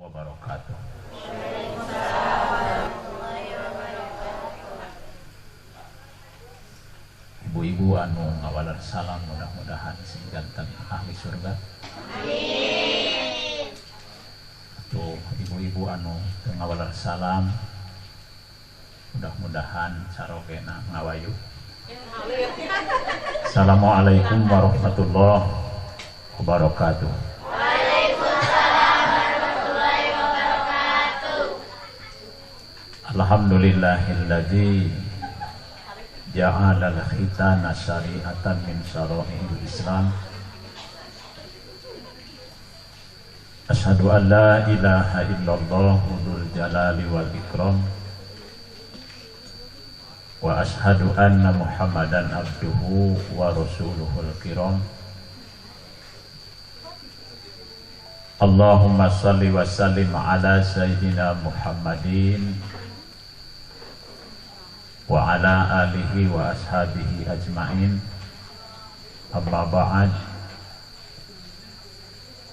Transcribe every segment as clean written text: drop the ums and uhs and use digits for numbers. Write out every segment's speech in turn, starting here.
wabarakatuh. Ibu-ibu anu ngawalar salam, mudah-mudahan singganten ahli surga. Amin. Tuh ibu-ibu anu ngawalar salam, mudah-mudahan carogena ngawayu. Assalamualaikum warahmatullahi wabarakatuh. Alhamdulillahilladzi ja'alal khitana syari'atan min syara'il Islam. Asyhadu an la ilaha illallah dzul jalali wal ikram. Wa asyhadu anna Muhammadan abduhu wa rasuluhul kiram. Allahumma shalli wa sallim ala sayyidina Muhammadin wa ala alihi wa ashabihi ajma'in. Amma ba'd.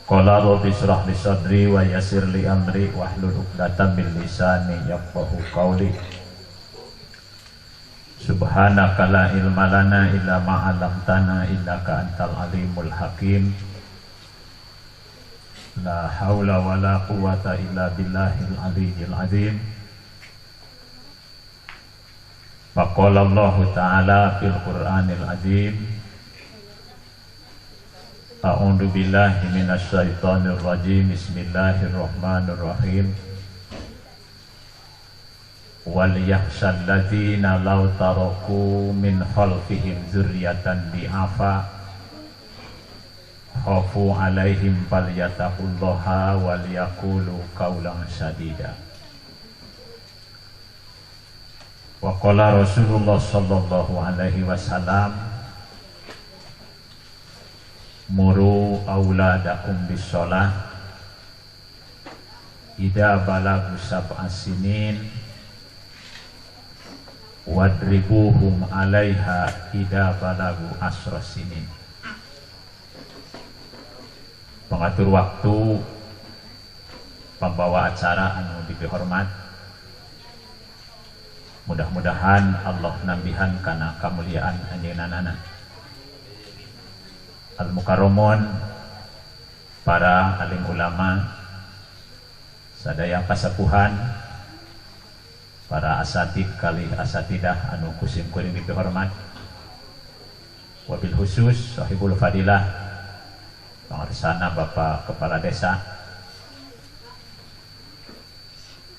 Qala rabbi shrah li sadri wa yassir li amri wahlul 'uqdatam min lisani yafqahu qawli. Subhanaka la ilma lana illa ma 'allamtana innaka antal alimul hakim. La haula wala quwwata illa billahil aliyyil azim. Faqala Allah Ta'ala fil Qur'anil Azim. A'udzu billahi minasy syaithanir rajim. Bismillahirrahmanirrahim. Wal yakhshal ladzina law taraku min khalfihim dzurriyyatan di'afa khafu 'alaihim falyattaqullaha wal yaqulu qawlan sadida. Wa qala Rasulullah sallallahu alaihi wasallam, muru auladakum bis-shalah idza balagu sab'a sinin wadribuhum 'alaiha idza balagu asra sinin. Pengatur waktu, pembawa acara anu dihormat, mudah-mudahan Allah nambihan kana kamuliaan anjeunna al-mukarramun, para alim ulama, sadaya kasepuhan, para asatid kali asatidah anu kusim kuring dihormat, wabil khusus sahibul fadilah pangarsana Bapak Kepala Desa,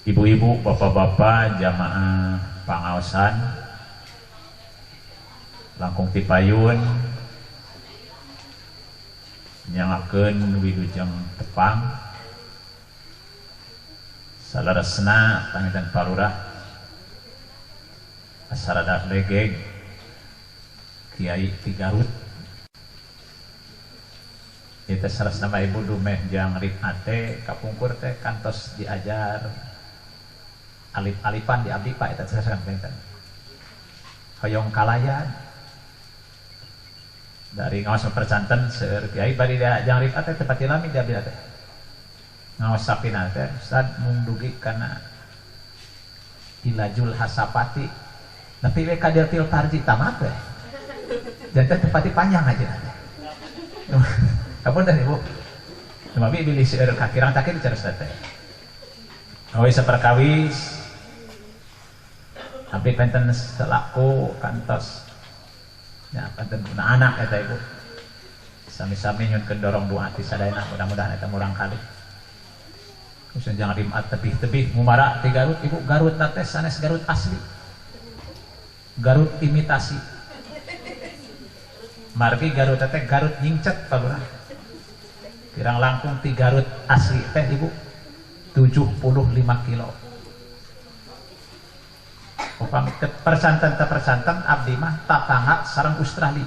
ibu-ibu, bapak-bapak, jamaah pangaosan langkung tipayun nyangakeun wilujeng tepang salaresna pangitan palurah asarada legeg Kiai ti Garut. Itu salah nama ibu dumeh jang rifate kapungkur teh kantos diajar alip-alipan di abdi pak itu salah kan hoyong kalayan dari ngawas percanten seueur kiai bari dia jang rifate teh pati lami dia bila teh ngawas sapina teh ustad mung dugi kana ilajul hasapati tapi we kadir til tarji tamat teh dan teh tepati panjang aja kapunten ibu temabi bilih seueur kakirang takir cares teh awis saperkawis tapi penten selaku kantos ya penten guna anak eta ibu sami-sami nyun kendorong doa ti sadayana mudah-mudahan eta murang kali kusun jangan rimat tebih-tebih mumara ti Garut ibu. Garut teh sanes Garut asli, Garut imitasi, margi Garut teh Garut nyingcet palurah kirang langkung ti Garut asli teh ibu 75 kilo. Upami persanten abdi mah tatangga sareng Australia.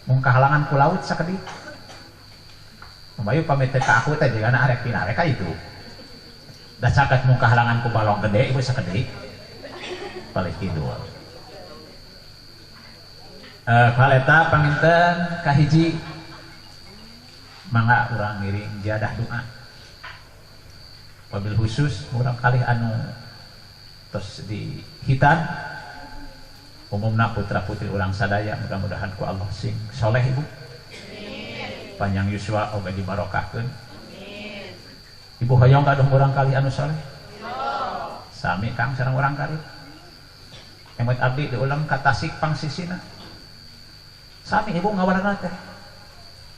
Mung kahalangan ku laut sakedi. Umayu pamit ka aku teh jeung arek pinarek ka itu. Da caket mung kahalangan ku balong gede ibu sakedi. Balik kidul. Kaleta panginten kahiji mangga urang ngiring jadah doa. wabil khusus murang kali anu terus di hitan umumna putra putri ulang sadaya mudah-mudahan ku Allah sing soleh ibu panjang yuswa oge dibarokahkeun ibu hoyong kaduh urang kali anu soleh sami kang sareng urang kali emot abdi diulang ka Tasik pangsisina sami ibu ngawarna teh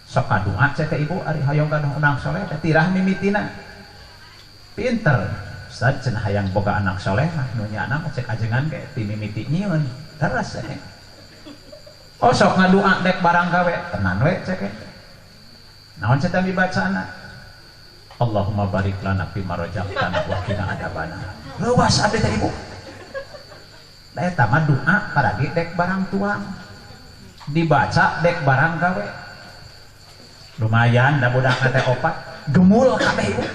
sok kadua cek ke ibu ari hoyong kaduh urang soleh teh tirah mimitina pinter Ustaz cenah hayang boga anak soleh mah nu nyana cek ajengan ke ti mimiti nyieun teras cek oh sok ngadua dek barang gawe tenan we cek naon cenah dibacana Allahumma barik lana fi ma razaqtana wa qina adzabannar leuwas abdi teh ibu da eta mah doa paragi dek barang tuang dibaca dek barang gawe lumayan da budak teh opat gemul kabeh ibu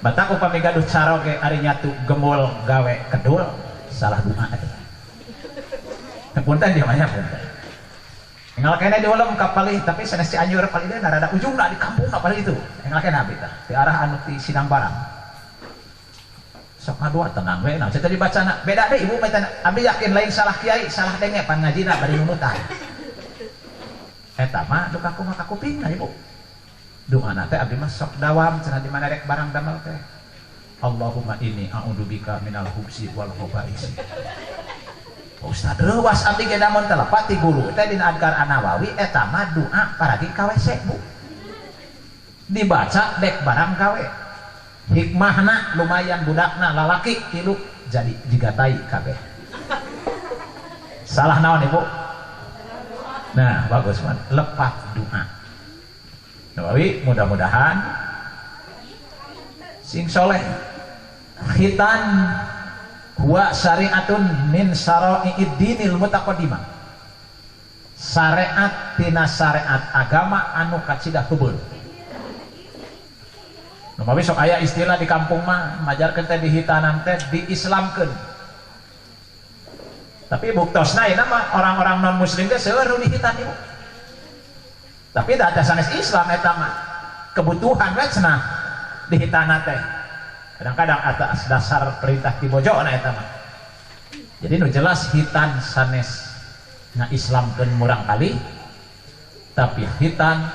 batak upami gaduh caro ge ari nyatu gemul gawe kedul salah doa eta punten dia mah punten enggal kene diuleum ka palih tapi sanes Cianjur palih teh rada ujungna di kampung palih itu enggal kene abdi tah di arah anu ti Sidang Barang sok ngadua tenang we naon cenah dibacana beda deui ibu mah abdi yakin lain salah kiai salah denge pan ngajina bari nunutan eta mah duka kumaha ka kupingna ibu doana teh abdi mah sok dawam cenah di mana rek barang damel teh Allahumma inni a'udzubika minal khubsi wal khaba'is Ustaz leuwas abdi ge namun telepati guru teh dina Adkar An-Nawawi eta mah doa paragi ka WC bu dibaca dek barang gawe hikmahna lumayan budakna lalaki tilu jadi digatai kabeh salah naon ibu nah bagus man lepat doa Nawawi mudah-mudahan sing soleh khitan huwa syariatun min syara'i'id dinil mutaqaddimah syariat tina syariat agama anu kacida heubeul Nawawi sok aya istilah di kampung mah majarkeun teh di hitanan teh diislamkeun tapi buktosna ieu mah orang-orang non muslim teh seueur nu di hitan ibu tapi da sanes Islam eta mah kebutuhan we cenah di hitana teh kadang-kadang atas dasar perintah ti bojona eta mah jadi nu jelas hitan sanes na Islamkeun murang kali tapi hitan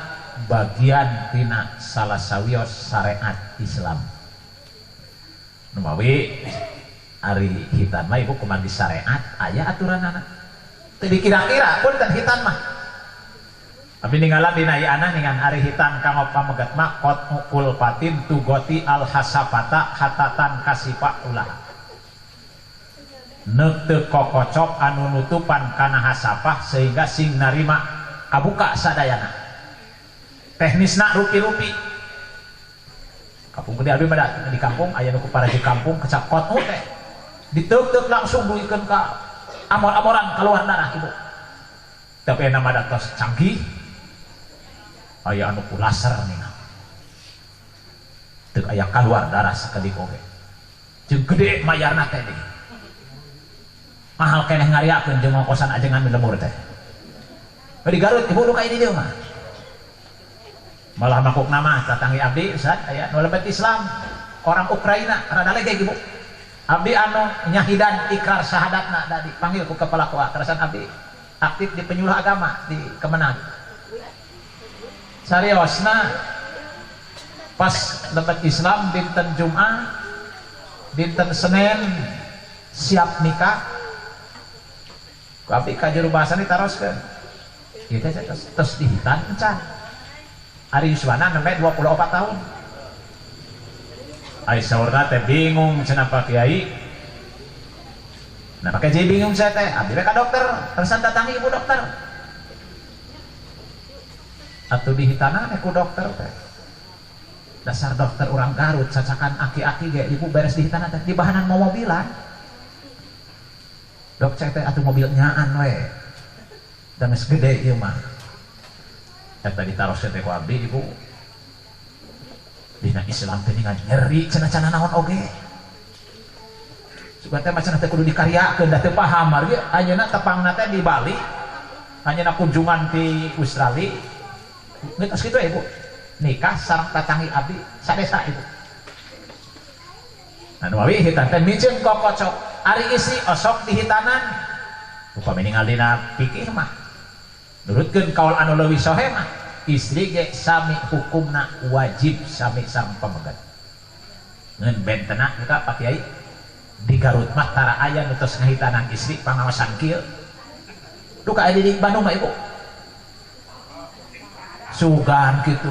bagian tina salah sawios syariat Islam numawi ari hitan mah ibu kumaha di syariat aya aturanana teu dikira-kira punten hitan mah Abi ninggalan dina iana ningan hari hitan kanggo pamegat mah qot ukul patin tugoti al hasafata hatatan kasifa ulah neuk teu kokocok anu nutupan kana hasafah sehingga sing narima kabuka sadayana teknisna rupi-rupi kampung gede abi mah di kampung aya nu kuparaji kampung kecap qot teh diteuk-teuk langsung duikeun ka amor-amoran keluar darah ibu tapi nama datos canggih aya anu kulaser nih teu aya kaluar darah sakedik oge jeung gede mayarna teh deui mahal keneh ngariakeun jeung ngongkosan ajengan di lembur teh di Garut ibu nu ka ini dia mah malah makuk nama tatangi abdi Ustaz aya nu lebet Islam orang Ukraina rada lege ibu abdi anu nyahidan ikrar syahadatna da dipanggil ku kepala koa terasan abdi aktif di penyuluh agama di Kemenang sariosna pas lebet Islam dinten Jumat dinten Senin siap nikah ku abdi ka juru bahasa ditaroskeun ieu teh tos dihitan encan ari yuswana nembe 24 tahun ai saurna teh bingung cenah Pak Kiai nah pakai jadi bingung saya teh abdi ka dokter tersan datangi ibu dokter atau dihitana ku dokter teh dasar dokter orang Garut cacakan aki-aki ge ibu beres dihitana teh di bahanan mau mobilan dok cek teh atuh mobil nyaan we dan geus gede ieu mah eta ditaros teh ku abdi ibu dina Islam teh ningan nyeri cenah-cenah naon oge sugan teh macenah teh kudu dikaryakeun da teu paham margi ayeuna tepangna teh di Bali ayeuna kunjungan ti Australia geus kitu ibu nikah sareng tatangi abdi sadesa ibu anu awi hitan teh mijeun kokocok ari isi osok di hitanan upami ningal dina pikir mah nurutkeun kaul anu leuwih sohe mah istri ge sami hukumna wajib sami sang pamegat ngeun bentena kita Pak Kiai di Garut mah tara aya nu tos ngahitanan istri pangawasan kieu duka aya di Bandung mah ibu sugan gitu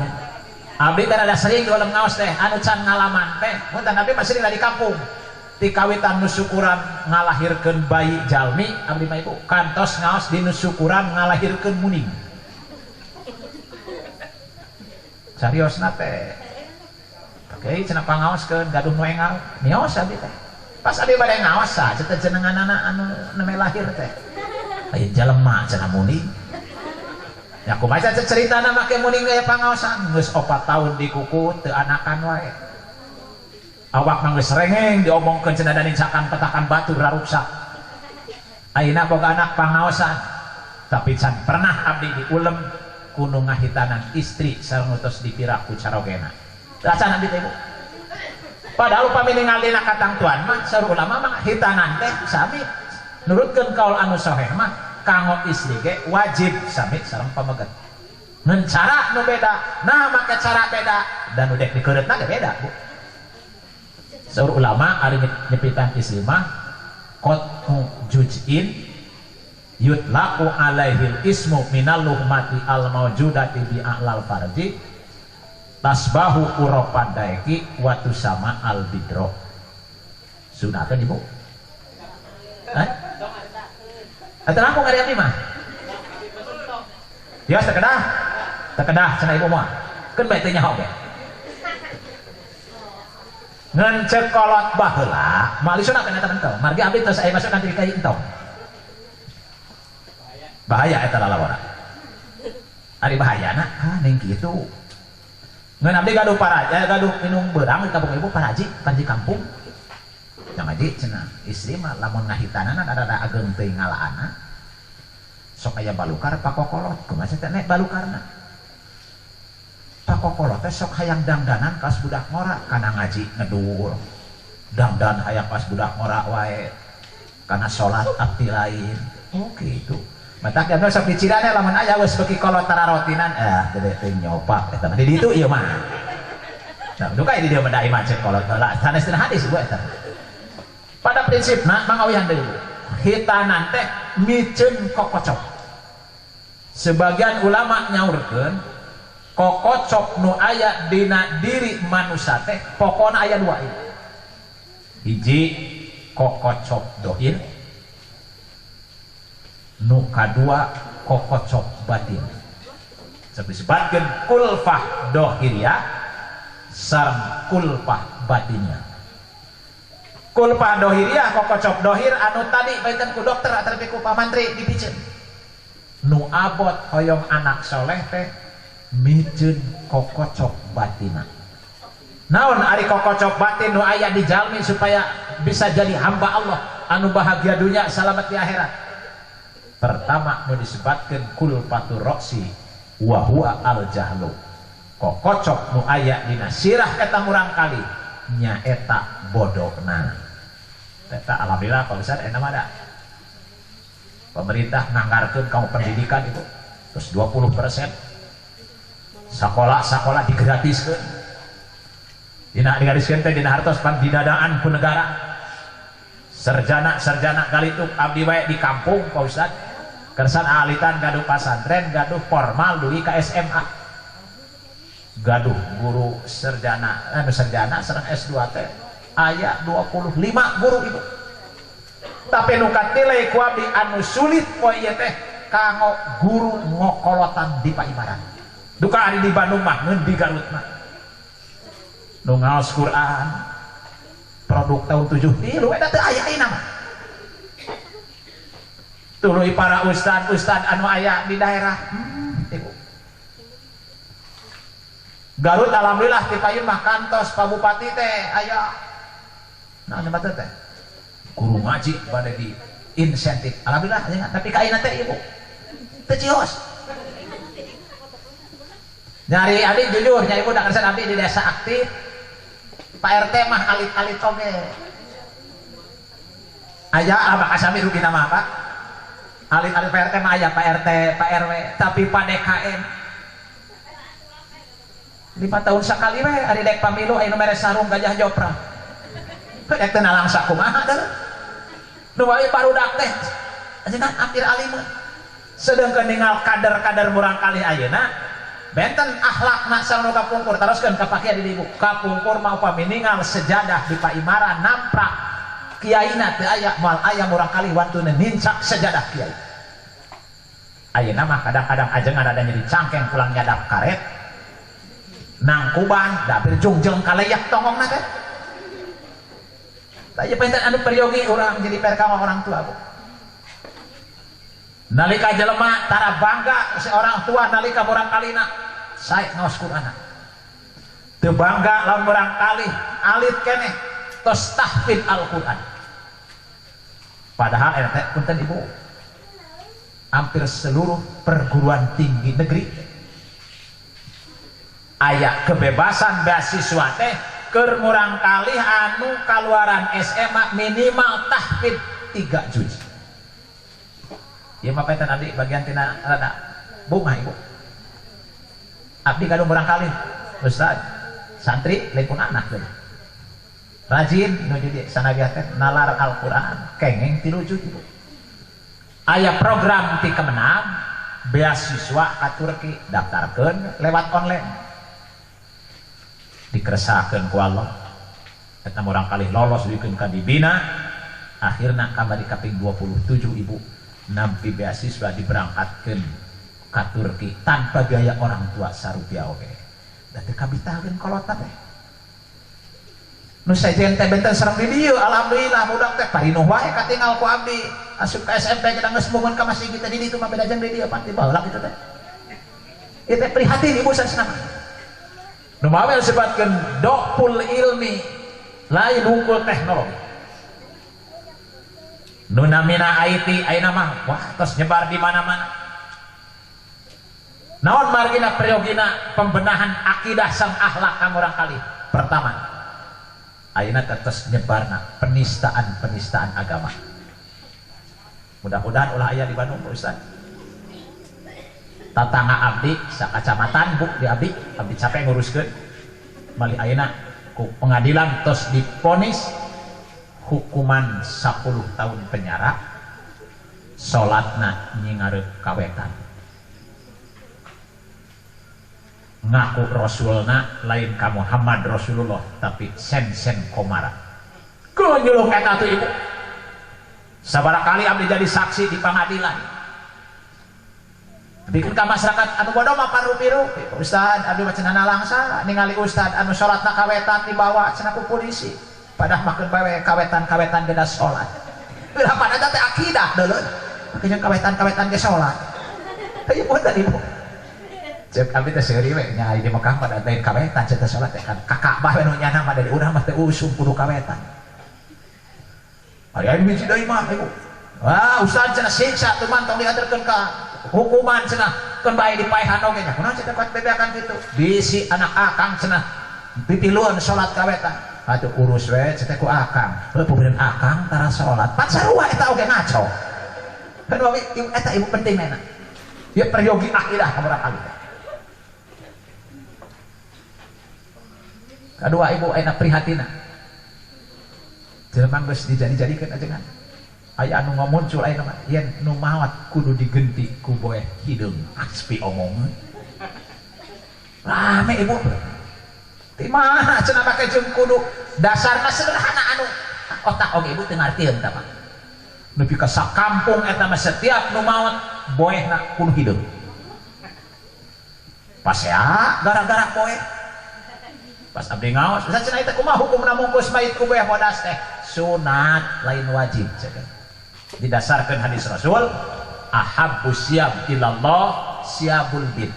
abdi kan ada sering di dalam ngaos teh anu can ngalaman teh muntan abdi masih di kampung ti kawitan nu syukuran ngalahirkeun bayi jalmi abdi mah ibu kantos ngaos di nu syukuran ngalahirkeun muning cariosna teh oke cenah pangaoskeun gaduh nu engal nios abdi teh pas abdi bade ngaos sa cenah jenenganna anu neme lahir teh aya jelema cenah muning ya kumaha ceritana make muning gaya pangaosan geus 4 tahun dikukut teu anakan wae awak mah geus rengeng diomongkeun cenah danincakan petakan batu raruksak ayeuna boga anak pangaosan tapi can pernah abdi diulem kudu ngahitanan istri sareng utus dipira ku carogena racan abdi teh Bu padahal upami ningali dina katang tuan mah saur ulama mah hitanan teh sami nurutkeun kaul anu sahih mah kanggo istri ge wajib sami sareng pamegat ngeun cara nu beda nah make cara beda dan udah dikeureuteuna ge beda Bu saur ulama ari nyepitan istri mah qat'u juz'in yutlaqu alaihil ismu minal luhmati al mawjudati bi a'lal farji tasbahu uropan daiki watu sama al bidro sunatan ibu atau aku ngari abdi mah ya tekedah cenah ibu mah kan bae teh nyaho ge ngan cekolot baheula malisuna kana temen margi abdi tos aya masuk nanti kai entong bahaya eta lalawara ari bahayana ning kitu ngan abdi gaduh paraja gaduh minum beurang di kampung ibu paraji panji kampung yang aji cenah istri mah lamun ngahitanana ada ageng teuing ngalaana sok aya balukar pakokolot kumaha teh nek balukarna pakokolot teh sok hayang dangdanan kas budak ngora kana ngaji ngedur dangdan hayang pas budak ngora wae kana salat abdi lain gitu matak anu sok dicirane lamun aya geus beuki kolot tararotinan gede teh nyopak eta di ditu ieu mah nah duka di dieu mah da iman cek kolot heula sanes dina hadis gua eta pada prinsipna mangawihan deui hitanan teh miceun kokocok sebagian ulama nyaurkeun kokocok nu aya dina diri manusia teh pokona aya 2 hiji kokocok dohir nu kadua kokocok batin disebutkeun kulfah dohiriyah sareng kulfah batinnya kulfah dohiriyah kokocok dohir anu tadi baiten ku dokter atau ku pamantri dipiceun nu abot hoyong anak soleh teh miceun kokocok batina naon ari kokocok batin nu aya di jalmi supaya bisa jadi hamba Allah anu bahagia dunia selamat di akhirat pertama nu disebutkeun kulfatu roksi wa huwa al jahlu kokocok nu aya dina sirah eta murangkali nyaeta bodogna eta alhamdulillah Pak Ustaz enak ada pemerintah nganggarkeun kaum pendidikan itu terus 20% sekolah digratiskeun dina digratiskeun teh dina hartos pan didadaan ku negara sarjana kali itu abdi wae di kampung Pak Ustaz kersan alitan gaduh pasantren gaduh formal dugi ka SMA gaduh guru sarjana sareng S2 teh aya 25 guru itu tapi nu katilai ku abdi anu sulit poe ieu teh kanggo guru ngokolotan di Paimaran duka ari di Bandung mah ngeun di Garut mah nu ngaos Quran produk tahun 73 eta teu aya ayeuna mah tuluy para ustad anu aya di daerah ibu Garut alhamdulillah ti payun mah kantos Pak Bupati teh aya nah nyebut teh guru ngaji pada di insentif alhamdulillah tapi kaina teh ibu teu cios nyari abdi jujur nyari ibu da kersan abdi di desa aktif Pak RT mah alit-alit oge aya abah kasami rugi nama Pak alit-alit Pak RT mah aya Pak RT Pak RW tapi Pak DKM 5 tahun sekali we ari dek pamilu aya nu mere sarung Gajah Jopra dek teu nalangsa kumaha teh nu bae barudak teh ajeuna ampir alimeun sedengkeun ningal kader-kader murang kali ayeuna benten akhlakna sareng kapungkur teruskeun kapake di ibu kapungkur mah upami ningal sejadah di paimaran namprak kiaina teu aya moal aya murang kali wantuna nincak sejadah kiai ayeuna mah kadang-kadang ajeng ada nyeri cangkeng pulang nyadap karet nang kuban da berjungjung kalayak tongongna teh tanya penten anu peryogi orang jadi perkama orang tua bu nalika jelema tara bangga seorang tua nalika murang kalina sae ngaos Qur'an teu bangga lamun murang kali alit keneh tos tahfidz Al-Qur'an padahal eta punten ibu hampir seluruh perguruan tinggi negeri aya kebebasan beasiswa teh keur murang kali anu kaluaran SMA minimal tahfidz 3 juz ieu mah peten abdi bagian tina rada bunga ibu abdi kanu murang kali ustad santri lain pun anak deui rajin nu jadi sanaga teh nalar Al-Qur'an kengeng 3 juz ibu aya program ti Kemenang beasiswa ka Turki daftarkeun lewat online dikeresakeun ku Allah eta murang kali lolos dikeun ka dibina akhirna kamari kaping 27 ibu nampi beasiswa diberangkatkeun ka Turki tanpa biaya orang tua sarupiah oge da teu kabitakeun kolot teh nu sajen teh benten sareng di dieu alhamdulillah budak teh parinuh wae katinggal ku abdi asup ka SMP kita geus mumun ka masjid kita di ditu mah beda jeung di dieu pasti baheula kitu teh ieu teh prihatin ibu sanesna nu mawel sebatkeun dokpul ilmi lain unggul teknologi nu namina IT ayeuna mah wah tos nyebar di mana-mana naon margina priogina pembenahan akidah sang akhlak ka murang kali pertama ayeuna tos nyebarna penistaan agama mudah-mudahan ulah aya di Bandung Ustaz tatangga abdi sakacamatan bu di abdi capek nguruskeun mali ayeuna ku pengadilan tos diponis hukuman 10 tahun penjara salatna nyingareup kawetan ngaku rasulna lain ka Muhammad Rasulullah tapi sen komara ku nyuluh eta tuh ibu sabaraha kali abdi jadi saksi di pengadilan bikin ke masyarakat anu bodoh mah parupi-rupi Ustad abdi cenah nalangsa ningali Ustad anu salatna kawetan dibawa cenah ku polisi padahal makeun bae kawetan beda salat berapa ada teh akidah deuleun makeun kawetan ge salat ieu punten ibu cek abdi teh seuri we nya di Mekah mah da lain kawetan cenah salat teh kan Ka'bah we nu nyana mah dari urang mah teh usum kudu kawetan aya miji deui mah ibu wah Ustad cenah siksa teu mantong diaturkeun ka hukuman cenah keun bae dipaehan oge nya kunaon cenah kuat bebeakan kitu bisi anak akang cenah pipilun salat kawetan atuh urus we cenah ku akang heuh pubeun akang tara salat pan sarua eta oge ngaco kan eta ibu penting nana ieu peryogi akidah ka murang kali kadua ibu ayeuna prihatina jelema geus dijadi-jadikeun ajengan aya anu ngamuncul ayeuna mah yen nu maot kudu digenti ku boeh hideung aspi omongan rame ibu ti mana cenah make jeung kudu dasarna sederhana anu otak oge ibu teu ngartieun tah mah nepi ka sakampung eta mah setiap nu maot boehna kudu hideung pas ya gara-gara boeh pas abdi ngaos bisa cenah eta kumaha hukumna mungkus mayit ku boeh bodas teh sunat lain wajib cenah didasarkan hadis Rasul ahabbu syab ilallah syabul bid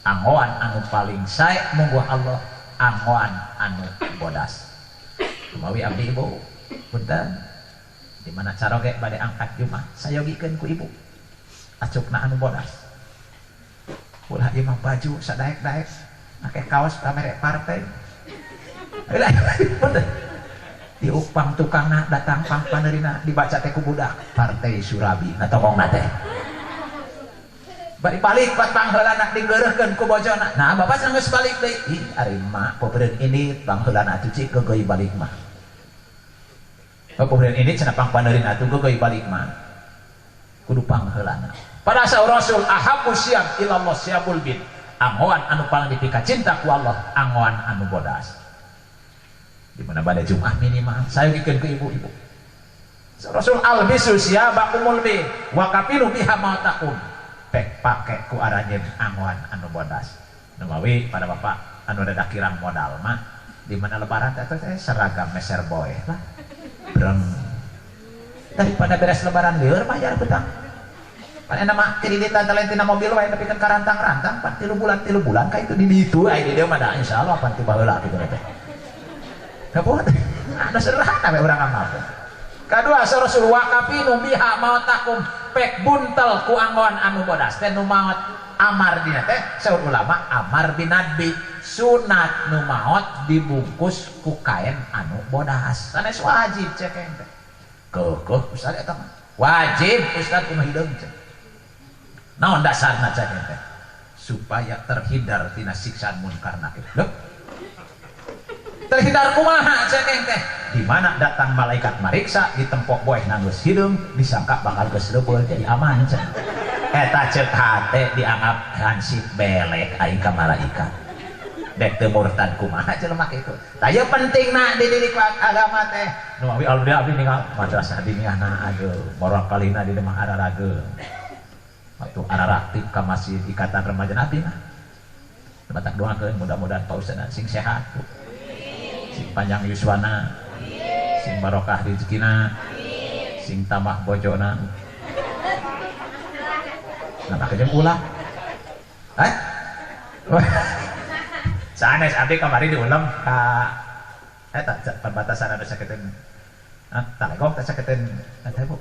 anggoan anu paling sae mungguh Allah anggoan anu bodas kumawi abdi ibu punten di mana cara ge bade angkat Jumat sayogikeun ku ibu acukna anu bodas ulah ieu mah baju sadaek-daek make kaos kamere partai diupang tukangna datang pang panerina dibaca teh ku budak partai Surabi na tokongna teh balik pas pangheulana digeureuhkeun ku bojona nah bapak geus balik deui ih ari mah peureun ini pangheulana atuh cik geugeuy balik mah peureun ini cenah pang panerina atuh geugeuy balik mah kudu pangheulana pada saur rasul ahabbu syab ilallah syabul bin anggoan anu paling dipika cinta ku Allah anggoan anu bodas di mana pada Jumat minimal saya bikin ke ibu-ibu rasul albisu syabakumul bin wa kafilu biha mautakum pek pake ku aranjeun anggoan anu bodas numawi pada bapak anu ada kirang modal mah di mana lebaran teh seragam meser boy lah breng daripada beres lebaran lieur bayar betang pan nama kreditan talentina mobil wae tapi kan karantang-rantang pan 3 bulan ka itu di ditu aya di dieu mah da insyaallah pan tiba heula kitu teh kapuat ada sederhana we urang amal kadua rasul waqafinu biha mautakum pek buntel ku anggoan anu bodas teh nu maot amar dina teh saur ulama amar binadbi sunat nu maot dibungkus ku kain anu bodas sanes wajib cek teh keuh ustaz eta mah wajib ustaz kumaha hideung cek naon dasarna cek teh supaya terhindar tina siksaan munkar nakir leuh terhindar kumaha cek teh di mana datang malaikat mariksa ditempok boeh nanggeus hideung disangka bakal geus leupeul jadi aman cek eta ceuk hate dianggap hansip belek aing ka malaikat dek teu murtad kumaha jelema kitu tah ieu pentingna di didik agama teh nu abdi ningal madrasah dinihna ageung moroh kalina di mah ararageung waktu araraktif ka masjid ikatan remaja nabi mah batak doakeun mudah-mudahan Pak Ustaz sing sehat sing panjang yuswana sing barokah rezekina sing tambah bojona nah jeung ulah sanes abdi kamari diulam ka eta perbatasan anu saketeun Talegong teh saketeun eta Bu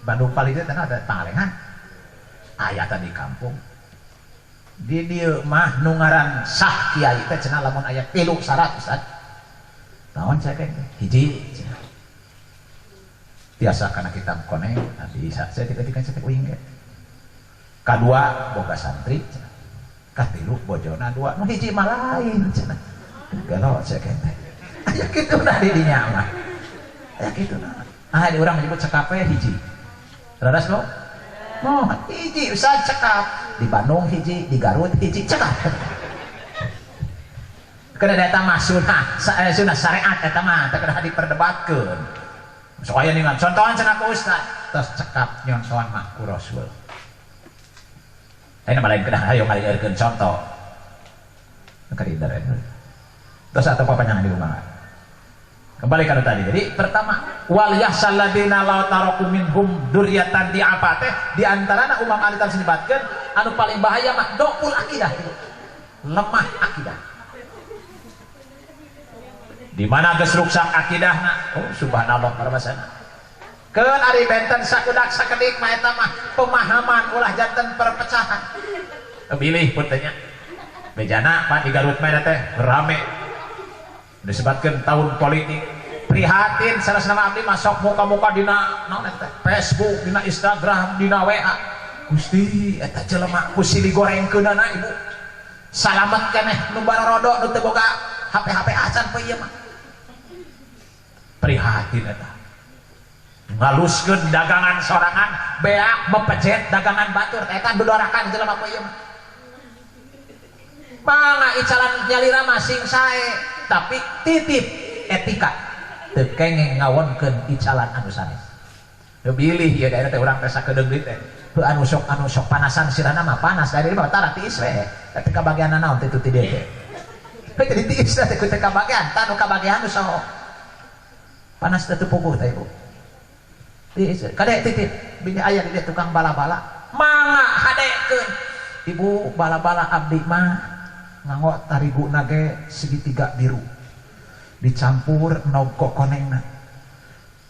Bandung Pali teh ada Pangalengan aya tadi kampung di dieu mah nu ngaran sah kiai teh cenah lamun aya 3 syarat Ustaz naon cek hiji biasa karena kita koneng bisa saya tiga-tiga cetek uing ge kadua boga santri katilu bojona 2 nu hiji mah lain cenah galo cek teh aya kituna di dinya mah aya kituna di urang menyebut cekape hiji radas lo oh hiji Ustaz cekap di Bandung hiji di Garut hiji cekap kada eta mah sunah syariat eta mah teu kada diperdebatkeun sok aya ningan contohan cenah ku Ustaz tos cekap nyon soan mah ku Rasul ayeuna balain kedah hayo ngalieurkeun contoh kadidareun tos atuh papanjangan di rumah kembali kana tadi jadi pertama wal yahsal ladina law taraku minhum dzurriatan di apa teh di antarana umam alitan sinibatkeun anu paling bahaya mah doul akidah lemah akidah di mana geus ruksak akidahna oh subhanallah parabasana keun ari benten sakudak sakedik mah eta mah pemahaman ulah janten perpecahan pilih puntenya bejana pan di Garut mah teh rame disebutkeun tahun politik prihatin salasna abdi masuk muka-muka dina naon eta Facebook dina Instagram dina WA Gusti eta jelema ku silih gorengkeunana ibu salamet keneh nu barodo nu teu boga HP acan poe ieu mah prihatin eta ngaluskeun dagangan sorangan beak mepejet dagangan batur eta dodorakan jelema poe ieu mah mangga icalan nyalira masing sae tapi titip etika teu kengeng ngawonkeun icalan anu sanes teu bilih ieu daerah teh urang teh sakedeung deui teh anu sok panasan sirana mah panas dari mah tara tiis we teh kabagian naon teh tu ti dieu teh jadi tiis teh ku teh kabagian tanu kabagian nu saho panas teh teu puguh teh ibu tiis kadek titip bini aya di dieu tukang bala-bala mangga hadekeun ibu bala-bala abdi mah nganggo tarigu nage segitiga biru dicampur nogko konengna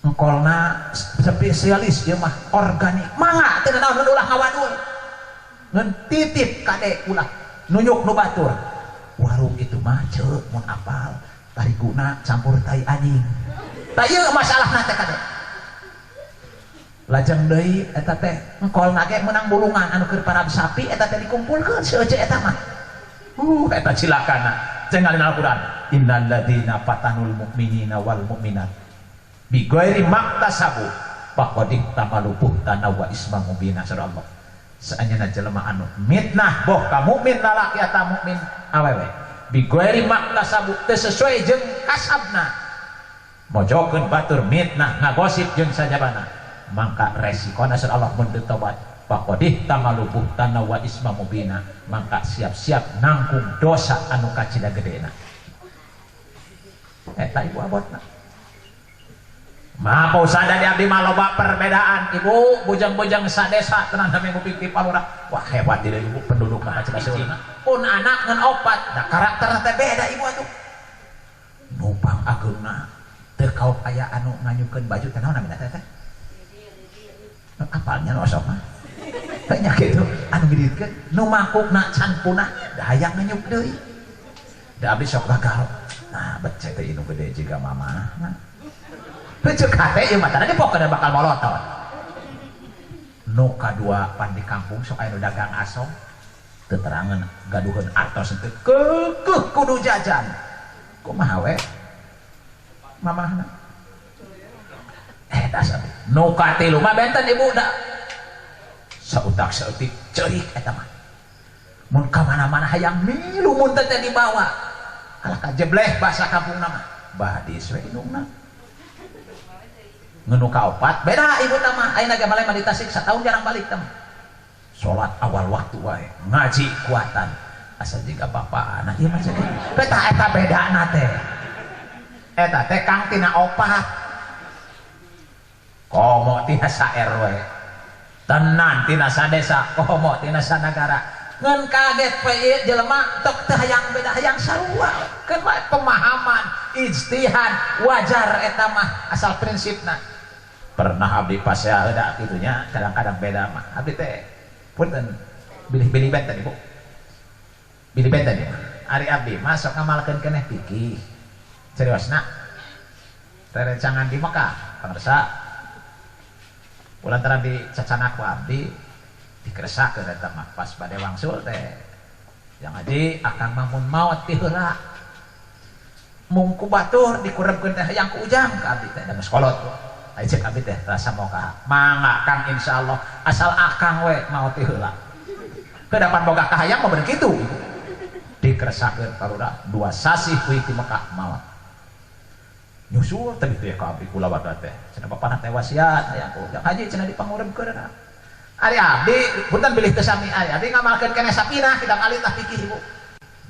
engkolna spesialis ieu mah organik mangga teu naon ulah ngawadul ngeun titip kade ulah nunjuk nu batur warung itu mah ceuk mun apal tai guna campur tai anjing tak ieu masalahna teh kade lajeng deui eta teh engkol nage menang bulungan anu keur parab sapi eta teh dikumpulkeun seuje eta mah eta cilakana cengalin Al-Qur'an innal ladzina fatanul mu'minina wal mu'minat bi ghairi maktasabu faqad ihtamalu buhtana wa isma mubina surah Allah saanyana jelema anu mitnah boh ka mukmin lalaki eta mukmin awewe bi ghairi maktasabu teu sesuai jeung kasabna mojokeun batur mitnah ngagosip jeung sajabana mangka resikona surah Allah mun teu tobat faqad ihtamalu buhtana wa isma mubina mangka siap-siap nanggung dosa anu kacida gedena eta ibu abotna mah pausada di abdi mah loba perbedaan ibu bujang-bujang sadesa tenan hami ngupik di palura wah hebat dia ibu penduduk mah cina seuna pun anak ngan opat da karakterna teh beda ibu atuh numpang ageuna teu kaok aya anu nganyukeun baju teh naon namina teh apalnya nu osok mah teh nya kitu anu ngidikeun nu mangkukna can punah da hayang nganyuk deui da abdi sok gagal nah becet teh inu gede jiga mama Becek hati ya mata nanti pokoknya bakal molotot nu kadua pan di kampung sok aya nu dagang asong teterangan gaduhan artos itu kekeh kudu jajan kumaha we mamahna dasar nu katilu mah benten ibu da sautak sautik ceurik eta mah mun ka mana-mana hayang milu mun teh dibawa alah kajebleh bahasa kampung nama badis we indungna ngenu ka opat beda ibu nama ayeuna ge malih di Tasik satahun jarang balik teh salat awal waktu wae ngaji kuatan asal jiga bapak anak ieu mah jadi beta eta bedana teh eta teh kang tina opat komo tina sa RW tenan tina sa desa komo tina sa negara ngan kaget we ieu jelema tok teh hayang beda hayang sarua keun pemahaman ijtihad wajar eta mah asal prinsipna pernah abdi pas ya ada gitunya kadang-kadang beda mah abdi teh punten bilih-bilih benten ibu bilih benten ya ari abdi masuk ngamalkeun keneh pikih seriusna terencangan di Mekah pangresa ulantaran di cacanak ku abdi dikeresakeun eta mah pas bade wangsul teh yang aji akang mamun maot ti heula mungku batur dikurebkeun teh hayang ku ujang ka abdi teh da meskolot ayo cek abdi teh rasa moga mangga kang insyaallah asal akang we mau ti heula kedapan boga kahayang mah bener kitu dikeresakeun parura 2 sasih kuy ti Mekah maot nyusul teh kitu ya ka abdi kula batur teh cenah bapana teh wasiat hayang ku ujang haji cenah dipangurebkeun ari abdi punten bilih teu sami ari abdi ngamalkeun keneh sapina kita kali tah pikir ibu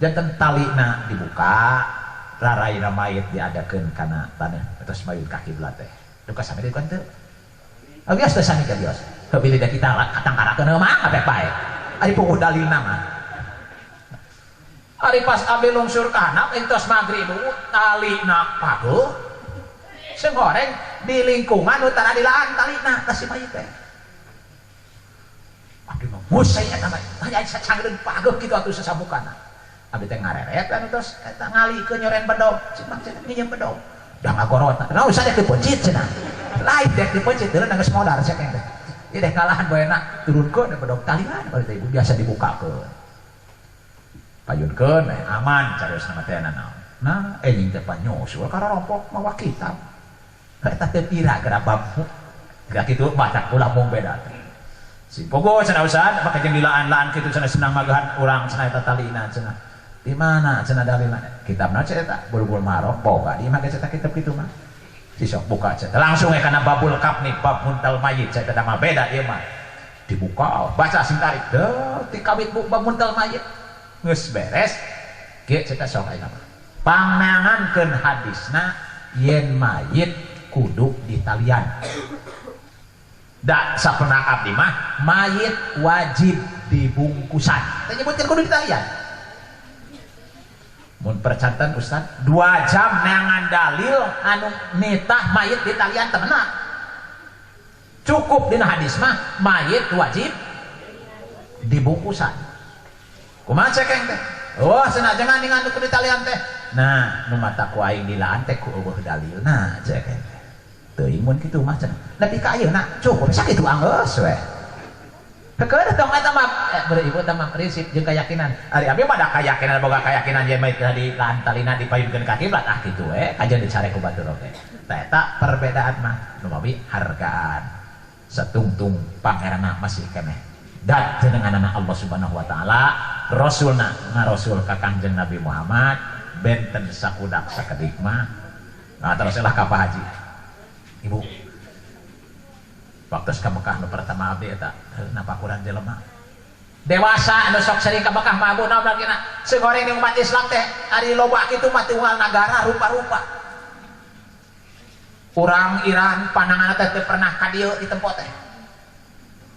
janten talina dibuka raraina mayit diadakeun kana taneuh terus mayit ka kiblat teh duka sami dikeun teu abias teh sami ka bios heuh da kita katangkarakeun mah kabeh bae ari puguh dalilna mah ari pas abdi lungsur kana entos magrib talina paguh sing goreng di lingkungan utara di laan talina ka si mayit teh abdi mah musai eta mah aya sacangreun paguh kitu atuh sasabukana abdi teh ngareret anu tos eta ngalikeun nyoren bedog cuma nginjem bedog dah ngagorot nah usah dek dipencit cenah lain dek dipencit teureun geus modar cekeng teh ieu deh kalahan baeuna turunkeun bedog talian bari teh ibu biasa dibukakeun payunkeun aman cariosna mah teh naon nah enjing teh panyusul karorompok mawa kitab eta teh pira geura bab geura kitu baca ulah mung beda teh si pogo cenah usaha make jeung dilaan-laan kitu cenah senang magahan urang cenah eta talina cenah di mana cenah dalilna kitabna eta bul-bul marok boga di make cetak kitab kitu mah si sok buka cetak langsung kana babul kafni bab muntal mayit cetak mah beda ieu mah dibuka baca sing tarik deuh ti kawit bab muntal mayit geus beres ge cetak sok aya mah pangangankeun hadisna yen mayit kudu ditalian da sapeuna abdi mah mayit wajib dibungkusan teh nyebutkeun kudu ditalian mun percantan Ustaz 2 jam neangan dalil anu nitah mayit di talian temenan cukup dina hadis mah mayit wajib dibungkusan kumaha cekeng teh oh senajan ngandingan ku di talian teh nah nu mata ku aing dilaan teh ku eueuh dalilna cek teu imun kitu mah cenah nepi ka ayeuna cukup sakitu anggeus we heukeun tong eta mah beureum ibu teh mah prinsip jeung keyakinan ari abdi mah da keyakinan boga keyakinan yen mah di lantalina dipayunkeun ka kiblat kitu we kajian dicare ku batur oge tah eta perbedaan mah nu mawi hargaan satungtung pangeranna masih keneh dan jenenganana Allah Subhanahu wa taala rasulna ngarasul ka Kangjeng Nabi Muhammad benten sakudak sakedik mah nah terus lah ka Pak Haji ibu waktu ka Mekah nu pertama abdi eta napa kurang jelema dewasa anu sok sering ka Mekah mah abu naon lagina segoreng di umat Islam teh ari loba kitu mah tunggal nagara rupa-rupa urang Iran pandangan teh teu pernah ka dieu di tempat teh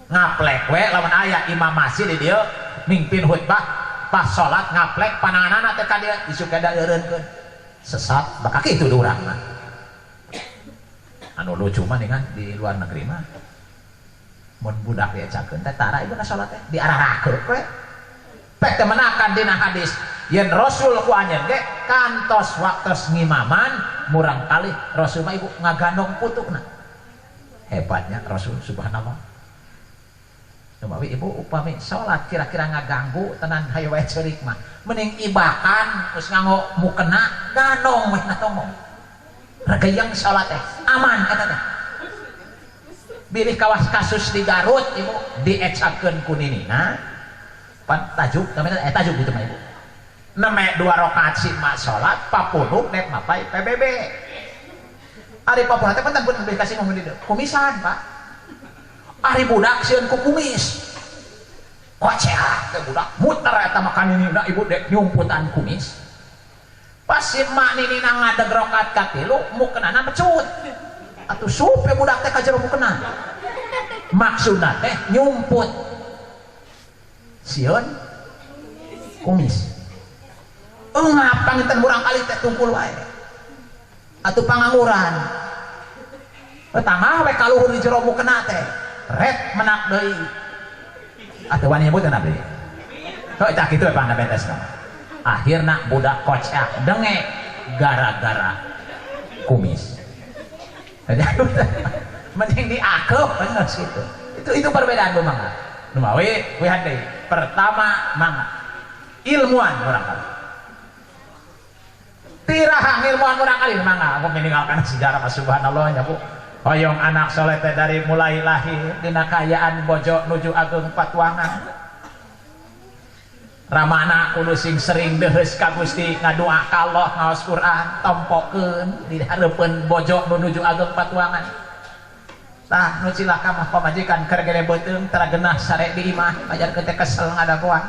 ngaplek we lamun aya imam masjid di dieu mingpin khutbah pas salat ngaplek pandanganna teh ka dieu isuk kada eureunkeun sesat bakal kitu urang mah anu lucu mah dengan di luar negeri mah mun budak diajakeun teh tara ieu na salat teh diarahrakeun we pek teh menakan dina hadis yen rasul ku anjeun ge kantos waktos ngimaman murang kali rasul mah ibu ngagandong putukna hebatnya rasul subhanallah umpami ibu upami salat kira-kira ngaganggu tenan hayu wae ceurik mah mending ibakan terus nganggo mukena gandong meh na tongong regayang salat teh aman eta teh bilih kawas kasus di Garut ibu diecakeun ku ninina pan tajuk namanya tajuk gitu mah ibu neme 2 rakaat si mak salat papunuk nek mapai PBB ari papunuk teh panten pun dikasih ngomong di dieu kumisan Pak ari budak sieun ku kumis kocea teh budak muter eta makan ninina ibu dek nyumputan kumis pas si mak ninina ngadeg rakaat ka 3 mukenana pecut atuh supe budak teh ka jero mukena maksudna teh nyumput sieun kumis ngapang enten murang kali teh tungkul wae atuh panganguran pertama we kaluhur di jero mukena teh ret menak deui atuh wani nyebutkeun abdi heuh tah kitu we pangna betesna akhirna budak kocak denge gara-gara kumis jadi mending diakeup bener situ itu perbedaan bu mangga nu mah we hade pertama mangga ilmuwan urang kali tirahang ilmuwan urang kali mangga aku meninggalkan sejarah subhanallah nya bu hoyong anak soleh teh dari mulai lahir dina kayaan bojo nuju ageung patuangan ramana kudu sing sering deheus ka Gusti ngadoa ka Allah ngaos Quran tompokeun di hareupeun bojo nu nuju ageung patuangan tah nu cilaka mah pamajikan keur gede beuteung tara genah sare di imah ajarkeun teh kesel ngadapoan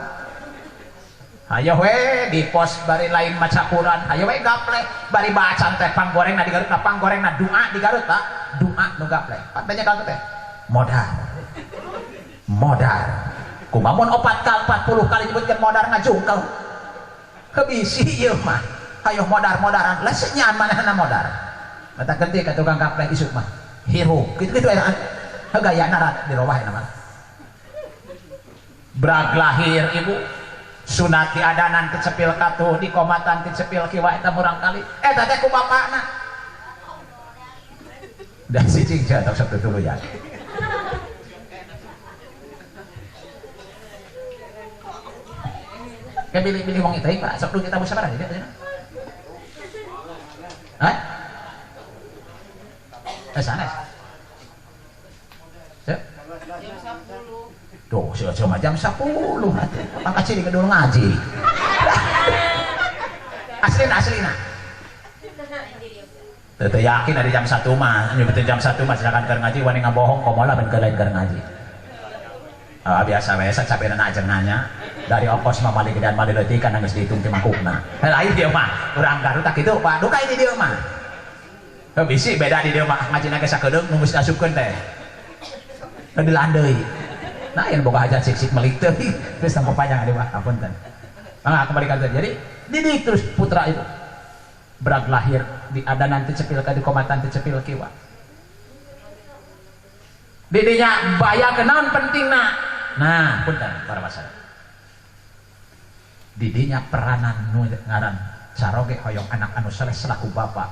hayo we di pos bari lain maca Quran hayo we gaplek bari bacaan teh panggorengna di Garut panggorengna doa di Garut tak doa nu gaplek patenya ka teh modar kumaha mun 40 kali nyebutkeun modar ngajungkel kebisi ieu mah hayo modar-modaran lah senyan manehna modar eta genti ka tukang gaplek isuk mah hirup gitu-gitu aya gayana rat di lowah nama brag lahir ibu sunat di adanan kecepil katuh di komatan kecepil kiwa eta murang kali eta teh ku bapakna dan si cingja tok sok tutuluyan ke pilih-pilih wong itu Pak sok dulu kita musyawarah jadi hah sanes tuh cuma jam 10 nanti pangkat ciri kedua ngaji aslina teu yakin dari jam 1 mah nyebutin jam 1 mah silakan keur ngaji wani ngabohong komola ben keur lain keur ngaji biasa capek ajeng nanya dari ongkos mah mali gedean mali leutik kan geus dihitung ti mangkukna lain dia mah urang Garut tak kitu Pak duka ini dia mah bisi beda di dia mah ngajina ge sakedeung nu geus asupkeun teh dilaan deui nah yang boga hajat sik-sik melik teuing terus sampai panjang di mah apunten mangga kembali ka jadi didik terus putra itu berag lahir di adanan teu cepil ka di komatan teu cepil kiwa didinya baya kenaon pentingna nah punten para masyarakat didinya peranan nu ngaran caroge hoyong anak anu saleh selaku bapak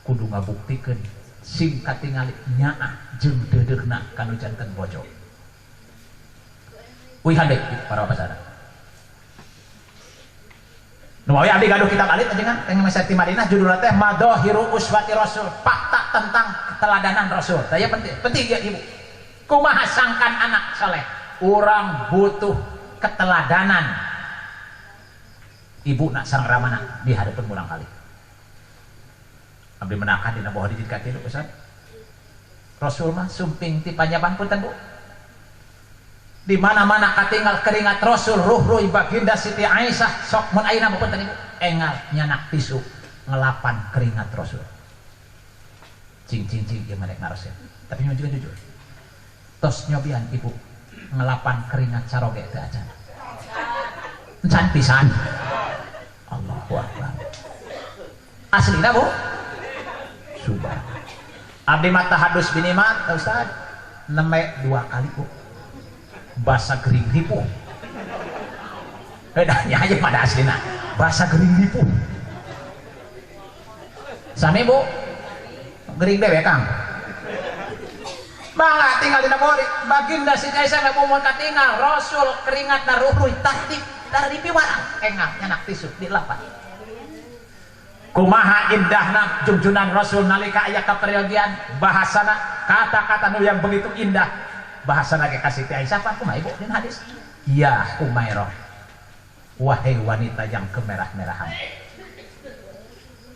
kudu ngabuktikeun sing katingali nyaah jeung deudeuhna kanu janten bojo. Wih handek para pasara. Nu mawi abdi gaduh kitab alit ajengan teh Masjid Madinah judulna teh Madhahiru Uswati Rasul, fakta tentang keteladanan Rasul. Tah penting ya Ibu. Kumaha sangkan anak saleh? Urang butuh keteladanan. Ibu nak sang ramana di hadapan ulang kali. Abdi menakan dina bawah dijid ka kitu Ustaz. Rasul mah sumping ti panjaban punten Bu. Di mana-mana katinggal keringat Rasul ruh-ruh baginda Siti Aisyah sok mun ayeuna punten Ibu engal nyanak tisu ngelapan keringat Rasul. Cing ieu merek ngaros ya. Tapi nyuju jujur. Tos nyobian Ibu ngelapan keringat caroge teh acan. Encan pisan. Allahu Akbar. Aslina Bu. Subhan. Abdi mata hadus binimat Ustaz. Neme 2 kali Bu. Basa gering ripu. Bedanya aja pada aslina. Basa gering ripu. Sami Bu. Gering dewe Kang. Bangga tinggal di nabori. Baginda Siti Aisyah ngomong katinggal Rasul keringat naruhruy tatip dari piwarang engal nyanak tisu di lapan. Kumaha indahna junjunan Rasul nalika aya kaperyogian bahasana kata-kata nu yang begitu indah bahasana ge ka Siti Aisyah pan kumaha Ibu dina hadis. Ya Umairah, wahai wanita yang kemerah-merahan.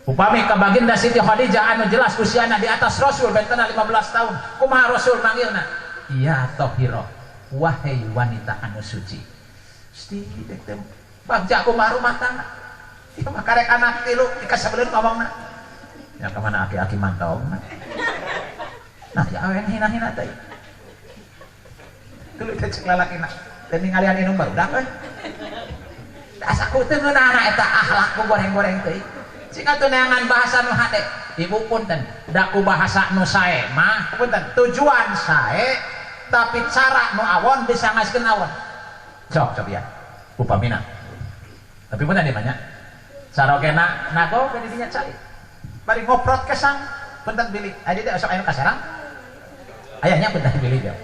Upami ka baginda Siti Khadijah anu jelas usiana di atas Rasul bentena 15 tahun. Kumaha Rasul manggilna? Ya Tahirah, wahai wanita anu suci. Sti dek teh bagja kumaha rumah tangga. Ieu mah karek anak tilu dikasabeuleun ngomongna. Ya ka mana aki-aki mantau. Nah, ya awen hina-hina teh. Tuluy teh cek lalakina. Teh ningalian inung barudak euy. Asa ku teu ngeunana eta akhlak ku goreng-goreng teh. Cing atuh neangan bahasa nu hade. Ibu punten, da ku bahasa nu sae mah punten tujuan sae tapi cara nu awon bisa ngaskeun awon. Sok ya. Upamina. Tapi punten di banyak. Sarogena nago ke didinya cai. Bari ngoprot kesang punten bilih. Adi teh sok aya nu kasarang. Ayahnya punten bilih dia.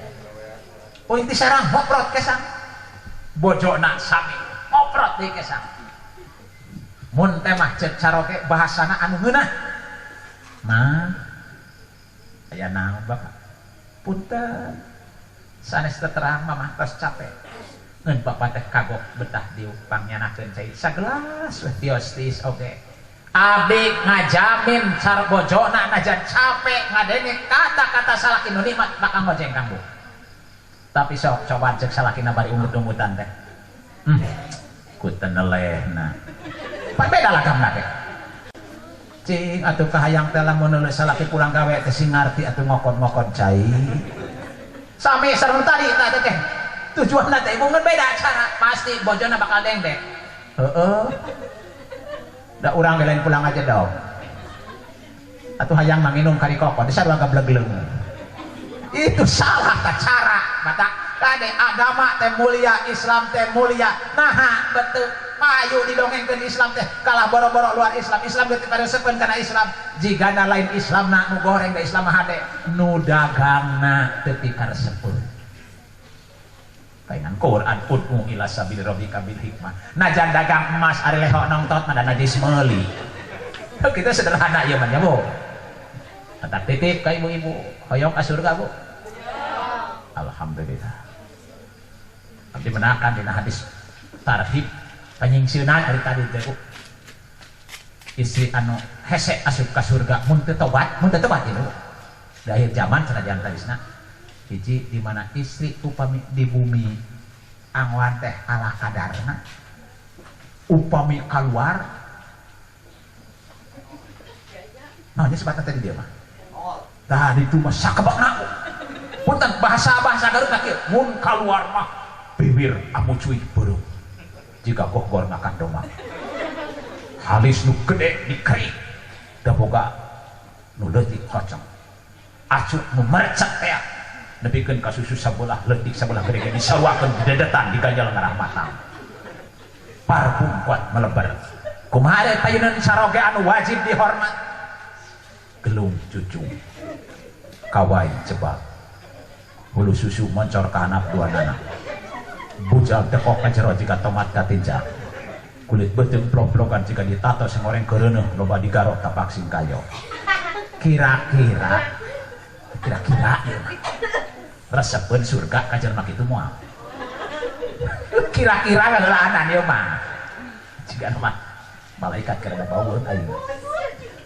Oh inti sarang ngoprot kesang. Bojona sami ngoprot di kesang. Mun teh mah cek caroge bahasana anu ngeunah. Mah aya naon Bapak? Punten. Sanes teu terang mamah tos capek. Ngeun Bapak teh kagok betah diupang nyanakeun cai sagelas weh tios-tiis oge. Abdi ngajamin cara bojona najan capek ngadenge kata-kata salaki nu nikmat bakal ngojeng kanggo. Tapi sok coba cek salakina bari umut-umutan teh. Ku teu nelehna. Beda lah kamna teh. Cing atuh kahayang teh lamun nulis salaki pulang gawe teh sing ngarti atuh ngokon-ngokon cai. Sami sareng tadi tah teh. Tujuanna teh mun beda cara pasti bojona bakal dengdek. Heeh. Da urang lain pulang aja dong. Atuh hayang manginum kari kokon disarua gableg-leung. Itu salah tah cara mata kade agama teh mulia, Islam teh mulia. Naha betul payu didongengkeun Islam teh kalah boro-boro luar Islam. Islam teh pareseupeun kana Islam. Jigana lain Islamna nu goreng da Islam hade nu dagangna teu pikareseupeun. Kaingan Quran ud'u ila sabili rabbika bil hikmah. Najan dagang emas ari leho nongtot mah najis meuli. Kita sederhana ieu mah ya, Bu. Tetap titip ka ibu-ibu, hoyong ka surga, Bu. Alhamdulillah. Abdi menakan dina hadis tarhib panyingsieunan ari tadi teh Bu. Istri anu hese asup ka surga mun teu tobat ieu. Di akhir zaman sanajan tadisna hiji di mana istri upami di bumi angwan teh ala kadarna upami keluar nah ini sebatna tadi dia mah tadi itu mah sakebakna punten bahasa-bahasa Garut kieu mun keluar mah bibir amu cuy beureum jika gogorna kandoma halis nu gede dikerik da boga nu leutik kocong acuh nu mercek teh nepikeun ka susu sabelah leutik sabelah gede disawakeun dedetan di ganjal ngarah matang parfum kuat melebar kumaha payunan saroge anu wajib dihormat gelung cucu kawai cebak hulu susu moncor ke anak dua anak bujal dekok ka jero jika tomat katinja kulit beteng plok-plokan jika ditato sing goreng kereuneuh loba digarok tapak sing kayo kira-kira ieu resepkeun surga ka jelema kitu moal kira-kira ngalaanan ieu mah jika mah malaikat keur baueun ayeuna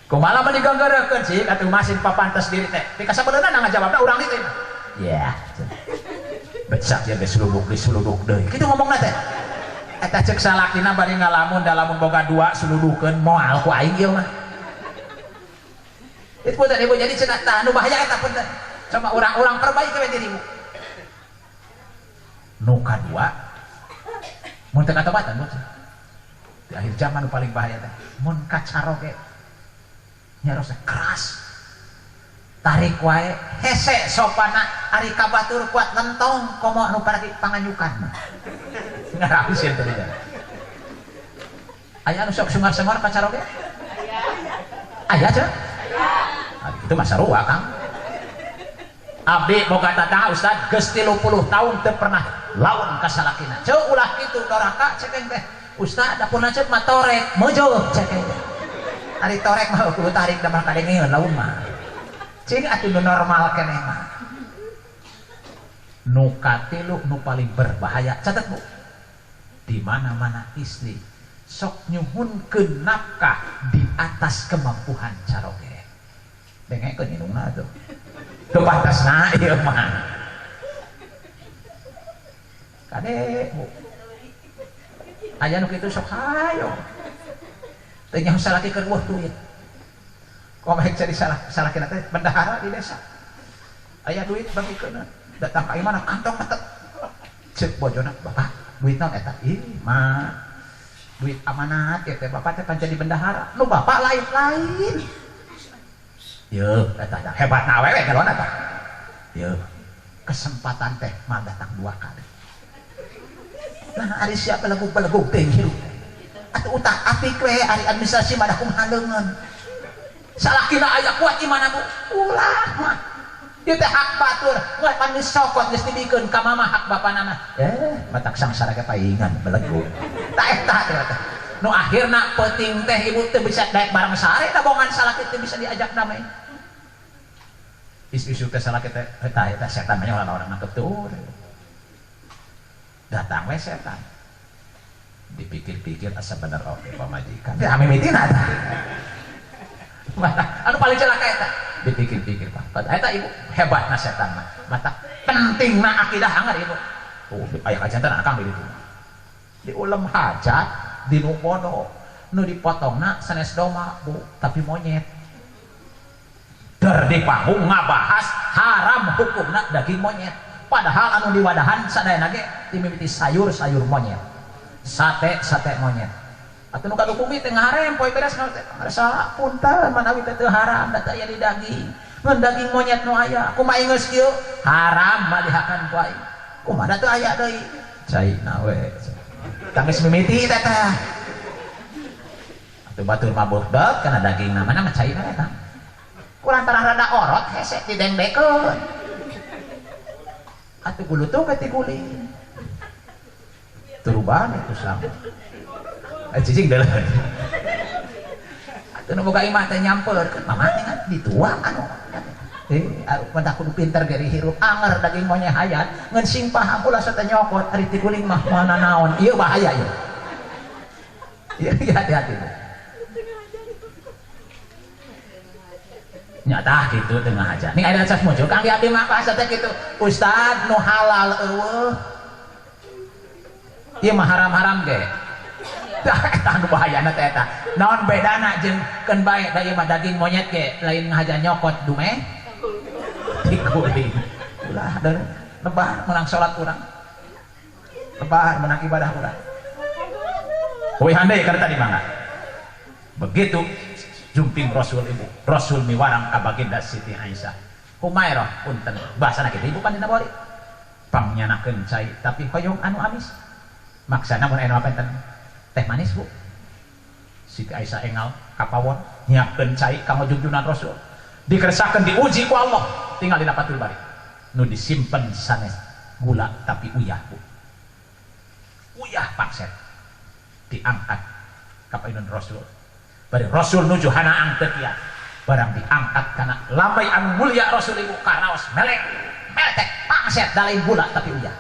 kumaha mah diganggerekeun sih atuh masin papantes diri teh ti kasabeunana ngajawabna urang ieu ya becak ya geus suluduk deui kitu ngomongna teh eta ceuk salakina bari ngalamun da lamun boga dua suludukeun moal ku aing ieu mah itu punten ibu jadi cenah tah nu bahaya eta punten coba urang perbaiki we dirimu nu kadua mun teu katobatan bos di akhir zaman nu paling bahaya teh mun kacaroge nyaros keras tarik wae hese sopana ari kabatur kuat lentong komo anu paragi panganyukan ngarapisin teh dia aya anu sok sungar-sungar kacaroge aya cenah itu masa ruwa Kang abdi boga tatangga Ustad geus 30 tahun teu pernah lawan ka salakina ceuk ulah kitu doraka cekeng teh Ustad dapur lanceuk mah torek meujeuh cekeng ari torek mah kudu tarik da mah kadengeun laun mah cing atuh nu normal keneh mah nu katilu nu paling berbahaya catat Bu di mana-mana istri sok nyuhunkeun nafkah di atas kemampuan caroge dengekeun indungna tuh teu batasna ieu mah kade Bu aya nu kitu sok hayo teu nyaho salaki keur weuh duit komeh jadi salakina teh bendahara di desa aya duit bagikeun datang ka imana kantong mah ceuk bojona bapak duit naon eta ih mah duit amanat ya teh bapak teh pan jadi bendahara nu bapak lain-lain yeuh eta hebatna awewe galon eta yeuh kesempatan teh mah datang dua kali nah ari siap belegug-belegug teh hirup atuh utak-atik we ari administrasi mah da kumaha leungeun salakina aya kuat di mana Bu ulah mah ieu teh hak batur ngan pan geus sokot geus dibikeun ka mama hak bapana mah matak sangsara ge paingan belegug tah eta teh nu akhirna penting teh ibu teh bisa daek bareng sare da bongan salaki teh bisa diajak damai isu-isu teh salaki teh eta setan mah orang orang nangkep tuh datang we setan dipikir-pikir asa bener oke pamajikan teh mimitina tah anu paling celaka eta dipikir-pikir Pak eta ibu hebatna setan mah mata pentingna akidah hangar ibu aya kajantan akang di ditu di ulem hajat di nu bono nu dipotongna sanes doma Bu tapi monyet der di panggung ngabahas haram hukumna daging monyet padahal anu diwadahan sadayana ge dimimiti sayur-sayur monyet sate monyet atuh nu kadukumi teh ngaharem poe beres salah punten manawi teh teu haram da teh aya di daging ngan daging monyet nu aya kumaha geus kieu haram malihakan ku aing kumaha da teu aya deui caina we tangis mimiti teh atuh batur mabuk deg kana dagingna mana mah caina eta kulantaran rada orot hese didengdekeun atuh gulutung ke ti guling turuban itu sama cicing dah lah atuh nu boga imah teh nyamperkeun mama teh kan dituang anu mah kudu pinter ge dihirup anger daging monyet hayat ngan sing paham ulah teh nyokot ari ti guling mah mana naon ieu bahaya ieu ieu hati-hati nyata gitu tengah aja nih ada asas muncul kang di abdi mah pas teh kitu Ustad nu halal eueuh ieu mah haram-haram ge eta nu bahayana teh eta naon bedana jeung keun bae da ieu mah daging monyet ge lain ngahaja nyokot dumeh di guling ulah dan lebar menang salat urang lebar menang ibadah urang we handai kana tadi mangga begitu jumping Rasul ibu Rasul miwarang ka baginda Siti Aisyah Humairah punten bahasana kitu ibu pandina bori pangyanakeun cai tapi hoyong anu amis maksana mun anu apa enten teh manis Bu Siti Aisyah engal kapawon nyiapkeun cai kanggo junjunan Rasul dikeresakeun diuji ku Allah tinggal di Fathul Bari nu disimpen sanes gula tapi uyah Bu uyah pangset diangkat ka painun Rasul bari Rasul nuju hanaang teu kiat barang diangkat kana lambai anu mulia Rasul ibu karaos melek meletek pangset dalain gula tapi uyah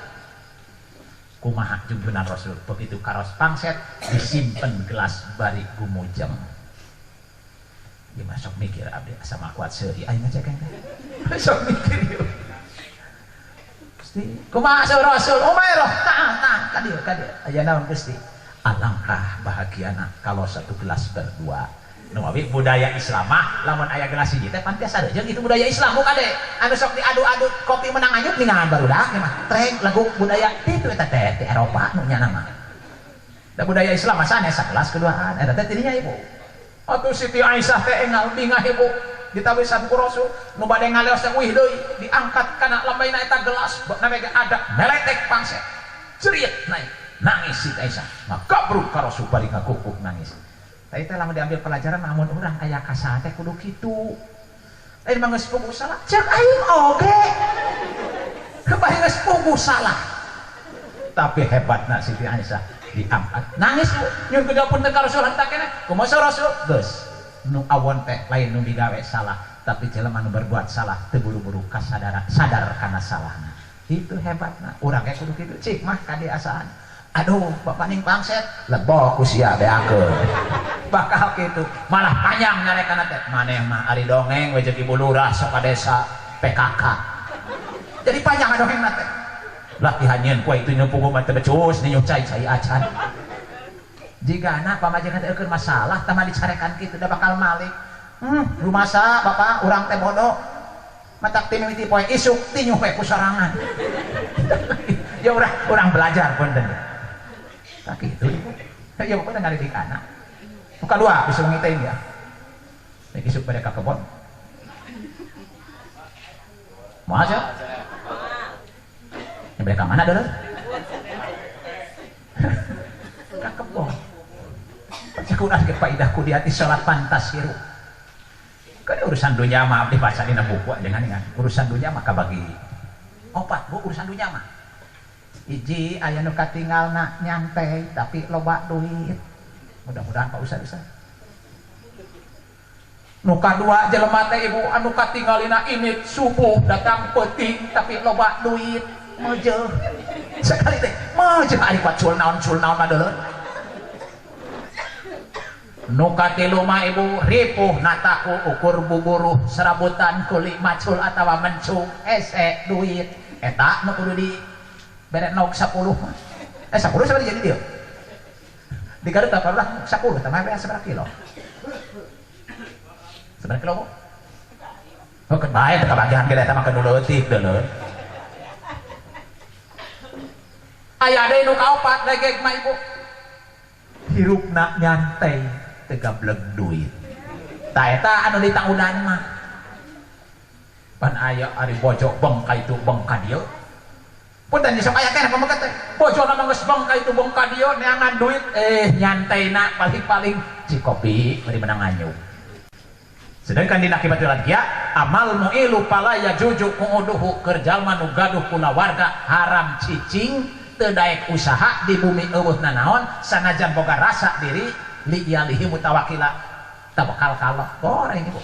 kumaha junjunan Rasul begitu karos pangset disimpen gelas bari gumujeng gimana sok mikir abdi sama kuat seuri aing ngecekeng teh sok mikir yuk Gusti kumaha saur Rasul umayroh nah kadieu aya naon Gusti alangkah bahagiana kalau satu gelas berdua nu abi budaya Islam mah lamun aya gelas hiji teh pan tiasa jeung itu budaya Islam bukan deh anu sok diadu-adu kopi menang anyut ningan barudak mah trek lagu budaya itu eta teh Eropa nu nya nama da budaya Islam mah sanes sakelas keduaan eta teh tidinya ibu atuh Siti Aisyah teh engal bingah ibu ditawisan ku Rasul nu bade ngaleos teh wih deui diangkat kana lambaina eta gelas namanya ada meletek pangset cerit naik nangis Siti Aisyah maka bruk ka Rasul bari ngakukuk nangis. Tadi teh lamun diambil pelajaran namun urang aya kasaha teh kudu kitu. Lain mah geus puguh salah, ceuk aing oge. Kebae geus puguh salah. Tapi hebatna Siti Aisyah diangkat. Nangis nyuun kujapunten ka Rasul hantak keneh. Kumaha Rasul? Geus. Nu awon teh lain nu digawe salah, tapi jelema nu berbuat salah teu buru-buru sadar kana salahna. Itu hebatna. Urang ge kudu kitu. Cik mah kade asaan. Aduh bapak ning pangset lebok usia beakeun bakal gitu malah panjang nyarekana teh maneh mah ari dongeng we jeung ibu lurah sok ka desa PKK jadi panjang dongengna teh latihan nyeun ku itu nyu puguh mah teu becus nyu cai acan jigana pamajikan teh eukeun masalah tah mah dicarekan kitu da bakal malik rumasa bapak urang teh bodoh matak ti mimiti poe isuk ti nyuh we ku sorangan ya urang belajar punten tak gitu ya pokoknya ngalidik anak muka dua bisa mengitain ya lagi isuk pada kebon mau aja yang mereka mana dulu ke kebon baca kunas ke faidahku di hati sholat pantas hirup kan urusan dunia mah dibaca di buku dengan urusan dunia maka bagi opat bu urusan dunia mah iji aya nu katinggalna nyantai tapi loba duit mudah-mudahan Pak Ustaz bisa nu kadua jelema teh ibu anu katinggalina ini subuh datang peuting tapi loba duit meujeuh sekali teh meujeuh ari pacul naon mah deuleu nu katilu mah ibu ripuh nataku ukur buburuh serabutan kulit macul atawa mencung hese duit eta nu kudu di beret nok 10 mah 10 sama jadi dia di Garut apa lah 10 tambah bea seberapa kilo oh kan bae teh kabagian ge eta mah kedu leutik deuleu aya deui nu kaopat legeg mah ibu hirupna nyantai teu gableg duit tah eta anu ditanggudan mah pan aya ari bojo bengka itu bengka dieu punten sok aya keneh pameukeut teh bojona mah geus bengka itu bengka dieu neangan duit nyantaina paling-paling cikopi bari menang nganyuk sedangkan dina akibatul adqiya amal mu'ilu pala yajuju qu'uduhu keur jalma nu gaduh kulawarga haram cicing teu daek usaha di bumi eueuhna naon sanajan boga rasa diri li yalihi mutawakkila tabakal kalok goreng ibu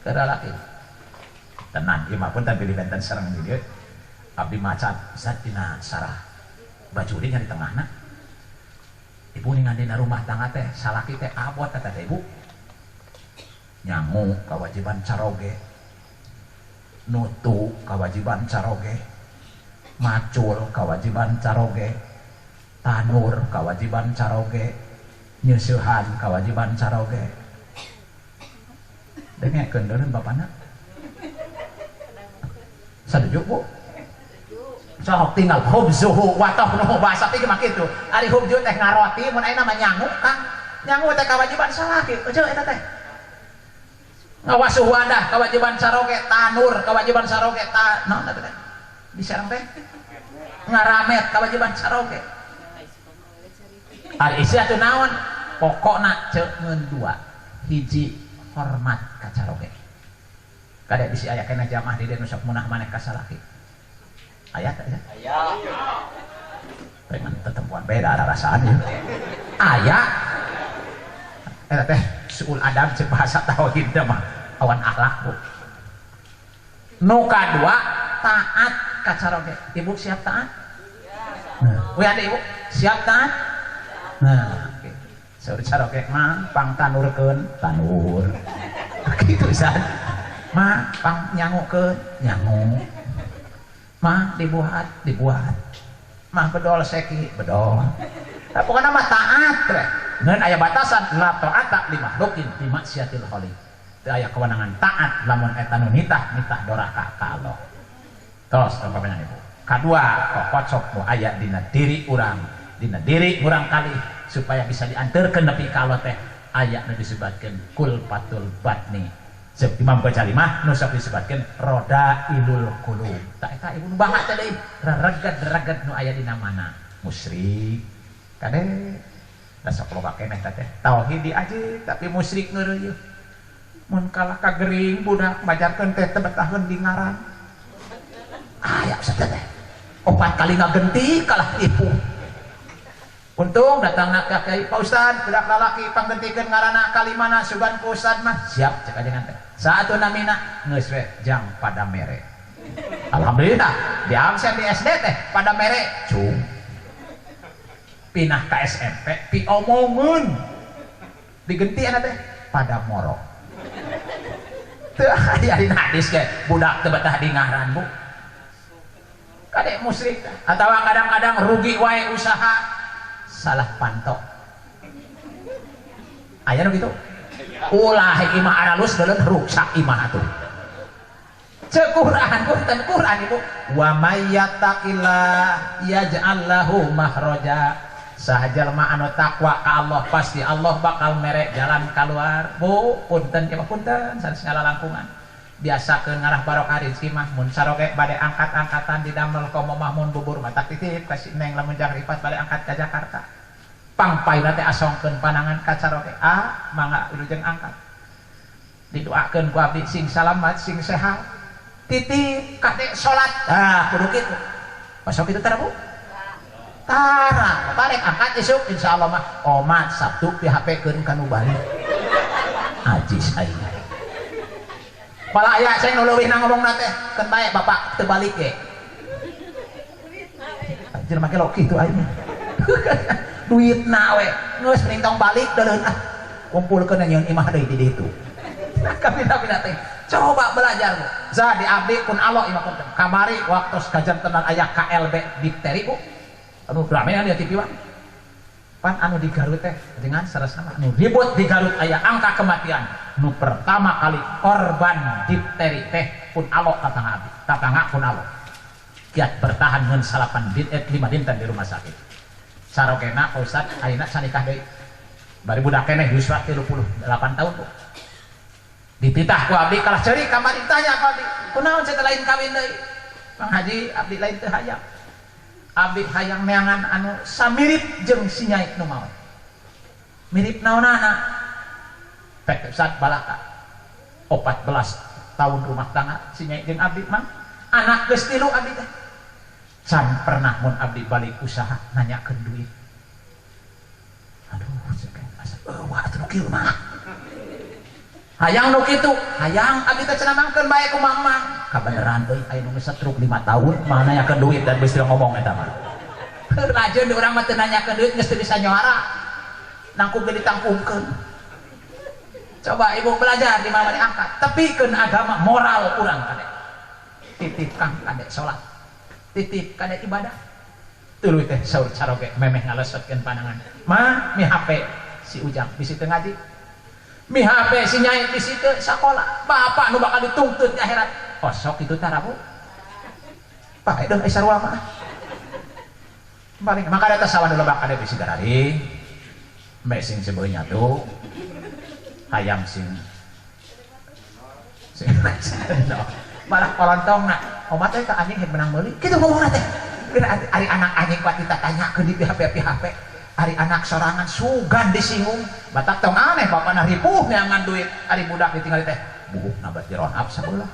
kelalaki tenan ieu mah punten pilih benten sareng di dieu abdi macan saat dina sarah baju nya di tengahna ibu ningan dina rumah tangga teh salaki teh abot kata teh ibu nyangu kewajiban caroge nutu kewajiban caroge macul kewajiban caroge tanur kewajiban caroge nyeusehan kewajiban caroge dengekeun deureun bapana sadujuk bu sok tinggal hubzuhu wa tahnuhu bahasa teh mah kitu ari hubzu teh ngaroti mun ayeuna mah nyangu kan nyangu teh kewajiban salaki eueuh eta teh ngawasuh wadah kewajiban saroge tanur kewajiban saroge naon eta teh diserang teh ngaramet kewajiban saroge ari isi atuh naon pokokna ceungeun dua hiji hormat ka caroge kada bisi aya kana jamaah di dieu nu sok munah maneh ka salaki aya teh aya pengen tetempuan beda rasaan ieu aya eta teh suul adab cek bahasa tauhid mah awan akhlak bu nu kadua taat ka caroge ibu siap taat we ada ibu siap taat nah saur caroge mah pang tanurkeun tanur gitu san mah pang nyangukeun nyangu mah dibuat mah bedol seki bedol pokokna mah taat we ngeun aya batasan la ta'ata li makhluqin fi maksiatil khaliq teu aya kewenangan taat lamun eta nu nitah doraka ka Allah tos kapan ibu kadua kokocok nu aya dina diri urang kali supaya bisa diantarkeun nepi ka Allah teh aya nu disebutkeun kulpatul batni cek Imam Ghazali mah nu sok disebutkeun roda ilul qulub tak eta ibu nu baha teh deui rereged nu aya dina mana musyrik kade da sok loba keneh teh tauhid diaji tapi musyrik ngeureuyeuh mun kalah ka gering budak majarkeun teh teu betahkeun di ngaran aya teh 4 kali ngagenti kalah ipu untung datangna ka kiai Pak Ustad budak lalaki panggentikeun ngaranna kalimana sugan ku Ustad mah siap cek ajengan teh saatuna mina geus we jang pada mere alhamdulillah di absen di SD teh pada mere cung pinah ke SMP pi omongeun digenti ana teh pada moro teu aya dina hadis ge budak teu betah di ngaran bu kadek musyrik atawa kadang-kadang rugi wae usaha salah pantok aya nu kitu ulah imah analus deuleun rusak imah atuh cek Quran ibu wa may yattaqillah yaj'al lahu makhraja sahajalma anu takwa ka Allah pasti Allah bakal mere jalan keluar bu punten ya punten sanes ngalalangkungan biasakeun ngarah barokah rezeki mah mun saroge bade angkat-angkatan di damel komo mah mun bubur mah tak titip ka si Neng lamun jang ripat bade angkat ka Jakarta pangpaina teh asongkeun panangan ka saroge mangga wilujeng angkat didoakeun ku abdi sing salamat sing sehat titip kade salat kudu kitu pasok kitu tara bu tara barek angkat isuk insyaallah mah omat Sabtu PHP-keun ka nu balik ajis aing pala aya saya nuleuwihna ngomongna teh keun bae bapak teu balik ge anjir make lo kitu aing duitna we geus nintong balik deuleun kumpulkeun nyeun imah deui di ditu kapina-pina teh coba belajar bu za di abdi kun Allah imah punten kamari waktu kajian tenan aya KLB difteri bu anu rame anu di TV pan anu di Garut teh dengan sarasana anu ribut di Garut aya angka kematian nu pertama kali korban difteri teh pun Allah tatangga pun Allah kiat bertahan ngeun 5 dinten di rumah sakit sarogena Pak Ustad ayeuna sanikah deui bari budak keneh yuswa 38 tahun bu dititah ku abdi kalah ceuri kamar ditanya ku abdi kunaon cenah lain kawin deui Mang Haji abdi lain teu hayang abdi hayang neangan anu samirip jeung si Nyai nu maot mirip naonana pek Ustad balaka 14 tahun rumah tangga si Nyai jeung abdi mah anak geus 3 abdi teh can pernah mun abdi balik usaha nanyakeun duit aduh ceuk asa wah atuh kieu mah hayang nu kitu hayang abdi teh cenah mangkeun bae ku mamang kabeneran euy aya nu setruk 5 tahun mah nanyakeun duit dan geus ngomong eta mah lajeun urang mah teu nanyakeun duit geus teu bisa nyoara nangku ge ditangkungkeun coba ibu belajar di mana diangkat tepikeun agama moral urang kade titip kang kade salat titip kade ibadah tuluy teh saur caroge memeh ngalesotkeun panangan mah mi HP si Ujang bisi teu ngaji mi HP si Nyai bisi teu sakola bapak nu bakal dituntut di akhirat kosok itu tara bu pakai dong sarua mah paling maka data sawan dulu bakal ada bisi darari mbak sing sebeunya tuh hayam sing malah kolontong nak omat teh ka anjing hendak menang meuli kitu ngomongna teh keun ari anak anjing kuat kita tanyakeun di PHP Ari anak sorangan sugan disinggung batak tong aneh bapak nah ripuh neangan duit ari budak ditinggal teh buuk nabat jeron ab sabelah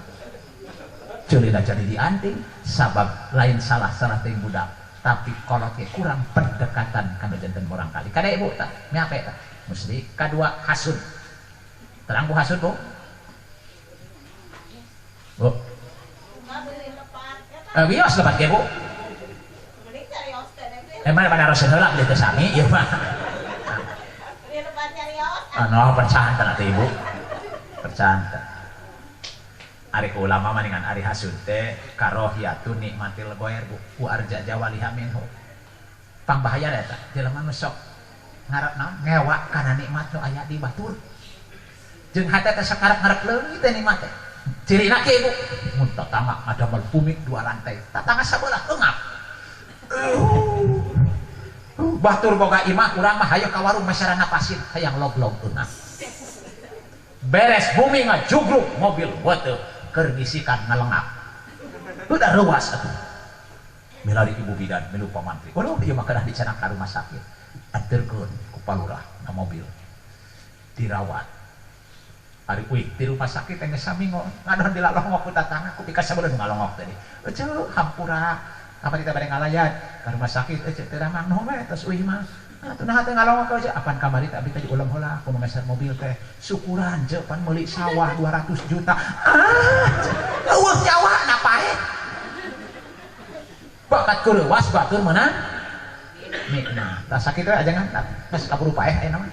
celina jadi dianting sabab lain salah ting budak tapi kalau ke kurang pendekatan kana janten orang kali kada ibu tak miape tak mesti kadua hasud terang bu hasud bu bu bios lepat ke bu emang pada Rasul heula beli teh sami ieu mah. Anu percanten atuh ibu. Percanten. Ari ulama mah dengan ari hasud teh karohiyatun nikmatil ghair bu. Ku arja jawaliha minhu. Pangbahaya eta jelema nu sok ngarepna ngewa kana nikmat nu aya di batur. Jeung hate teh sakarep-ngarep leungit teh nikmat teh. Cirina kieu ibu. Mun tatangga ngadamel pumik 2 lantai. Tatangga sabelah eungap. Batur boga imah urang mah hayo ka warung masyarana pasir hayang log-log eunah beres bumi ngajugruk mobil weteu keur bisikan ngalengap udah reuas atuh milari ibu bidan milu pamantri waduh ieu mah kedah dicenah ka rumah sakit anterkeun ku palurah na mobil dirawat ari uih di rumah sakit teh geus sami ngadon dilalongok ku tatangga ku pika sabeuleun ngalongok tadi eceu hampura apa kita bareng ngalayat ke rumah sakit teh ramang noh we tos euy mah atuh nah teh ngalongok aja apan kamari teh abdi teh ulam heula kumaha meser mobil teh syukuran je pan meuli sawah 200 juta eueuh nyawa na pae bakat kureuwas batur meunang nikmat tah sakit we ajangan geus kaburu paeh aya mah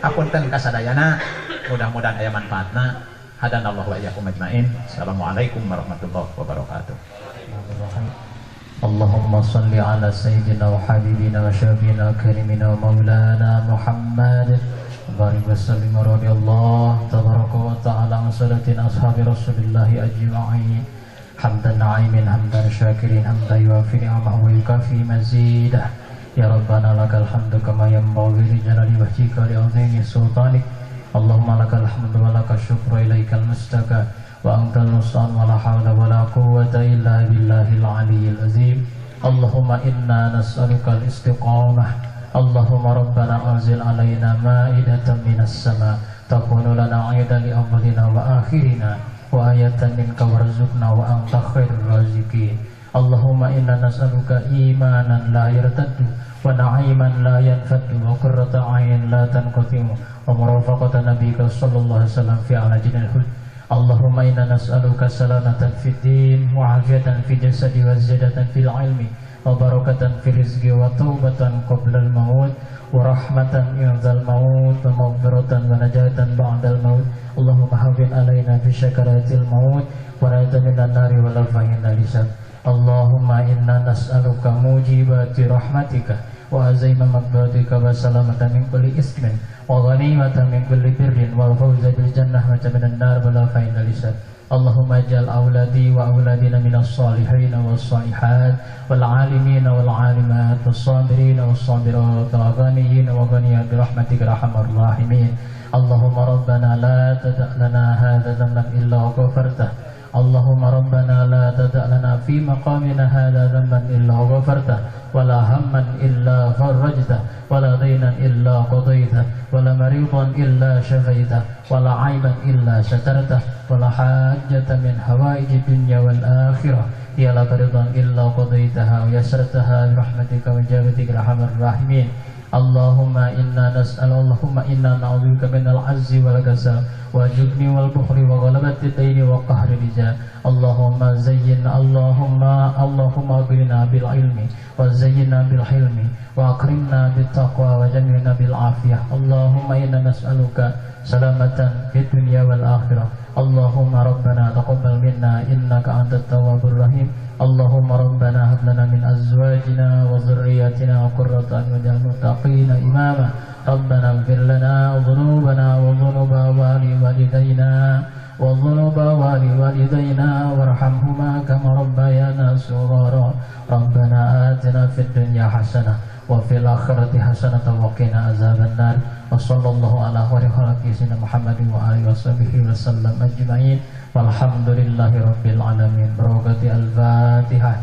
hapunten kasadayana mudah-mudahan aya manfaatna hadanallahu wa iyyakum ajmain assalamualaikum warahmatullahi wabarakatuh. اللهم صل على سيدنا وحبيبنا وشفينا وكريمنا ومولانا محمد بارك وسلم رضي الله تبارك وتعالى عن صلاة أصحاب رسول الله أجمعين حمدا نعيم حمدا شاكرين حمدا يوافي نعمه ويكافي مزيده يا ربنا لك الحمد كما ينبغي لجلال وجهك ولعظيم سلطانك اللهم لك الحمد ولك الشكر إليك المستكى وأنت المستعان ولا حول ولا قوة إلا بالله العلي العظيم اللهم إنا نسألك الاستقامة اللهم ربنا أنزل علينا مائدة من السماء تكون لنا عيدا لأولنا وآخرنا وآية منك وارزقنا وأنت خير الرازقين اللهم إنا نسألك إيمانا لا يرتد ونعيما لا ينفد وقرة عين لا تنقطع ومرافقة نبيك صلى الله عليه وسلم في أعلى الخلد اللهم إنا نسألك سلامة في الدين وعافية في الجسد وزيادة في العلم وبركة في الرزق وتوبة قبل الموت ورحمة عند الموت ومغفرة ونجاة بعد الموت اللهم هون علينا في سكرات الموت ونجاة من النار ولا فإن لسان اللهم إنا نسألك موجبات رحمتك وعزيم مغفرتك وسلامة من كل إثم وغنيمة من كل بر والفوز بالجنة ومن النار ولا فإن لسان اللهم اجعل أولادي وأولادنا من الصالحين والصالحات والعالمين والعالمات والصابرين والصابرات والغنيين وغنيات برحمتك أرحم الراحمين اللهم ربنا لا تدع لنا هذا ذنبا إلا غفرته اللهم ربنا لا تدع لنا في مقامنا هذا ذنبا إلا غفرته ولا هما إلا فرجته ولا دينا إلا قضيته ولا مريضا إلا شفيته ولا عيبا إلا سترته ولا حاجة من حوائج الدنيا والآخرة هي لك رضا إلا قضيتها ويسرتها برحمتك وإجابتك أرحم الراحمين اللهم إنا نعوذ بك من العجز والكسل والجبن والبخل وغلبة الدين وقهر الرجال اللهم اغفرنا بالعلم وزينا بالحلم وأكرمنا بالتقوى وجمعنا بالعافية اللهم إنا نسألك سلامة في الدنيا والآخرة اللهم ربنا تقبل منا إنك أنت التواب الرحيم اللهم ربنا هب لنا من أزواجنا وذرياتنا قرة أعين واجعلنا للمتقين إماما ربنا اغفر لنا ذنوبنا وذنوب والدينا وارحمهما كما ربيانا صغارا ربنا آتنا في الدنيا حسنة وفي الآخرة حسنة وقنا عذاب النار وصلى الله على خير خلقه سيدنا محمد وآله وصحبه وسلم أجمعين والحمد لله رب العالمين بركة الفاتحة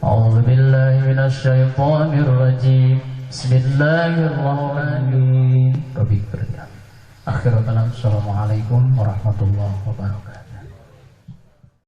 أعوذ بالله من الشيطان الرجيم Bismillahirrahmanirrahim. Akhirul kalam. Assalamualaikum warahmatullahi wabarakatuh.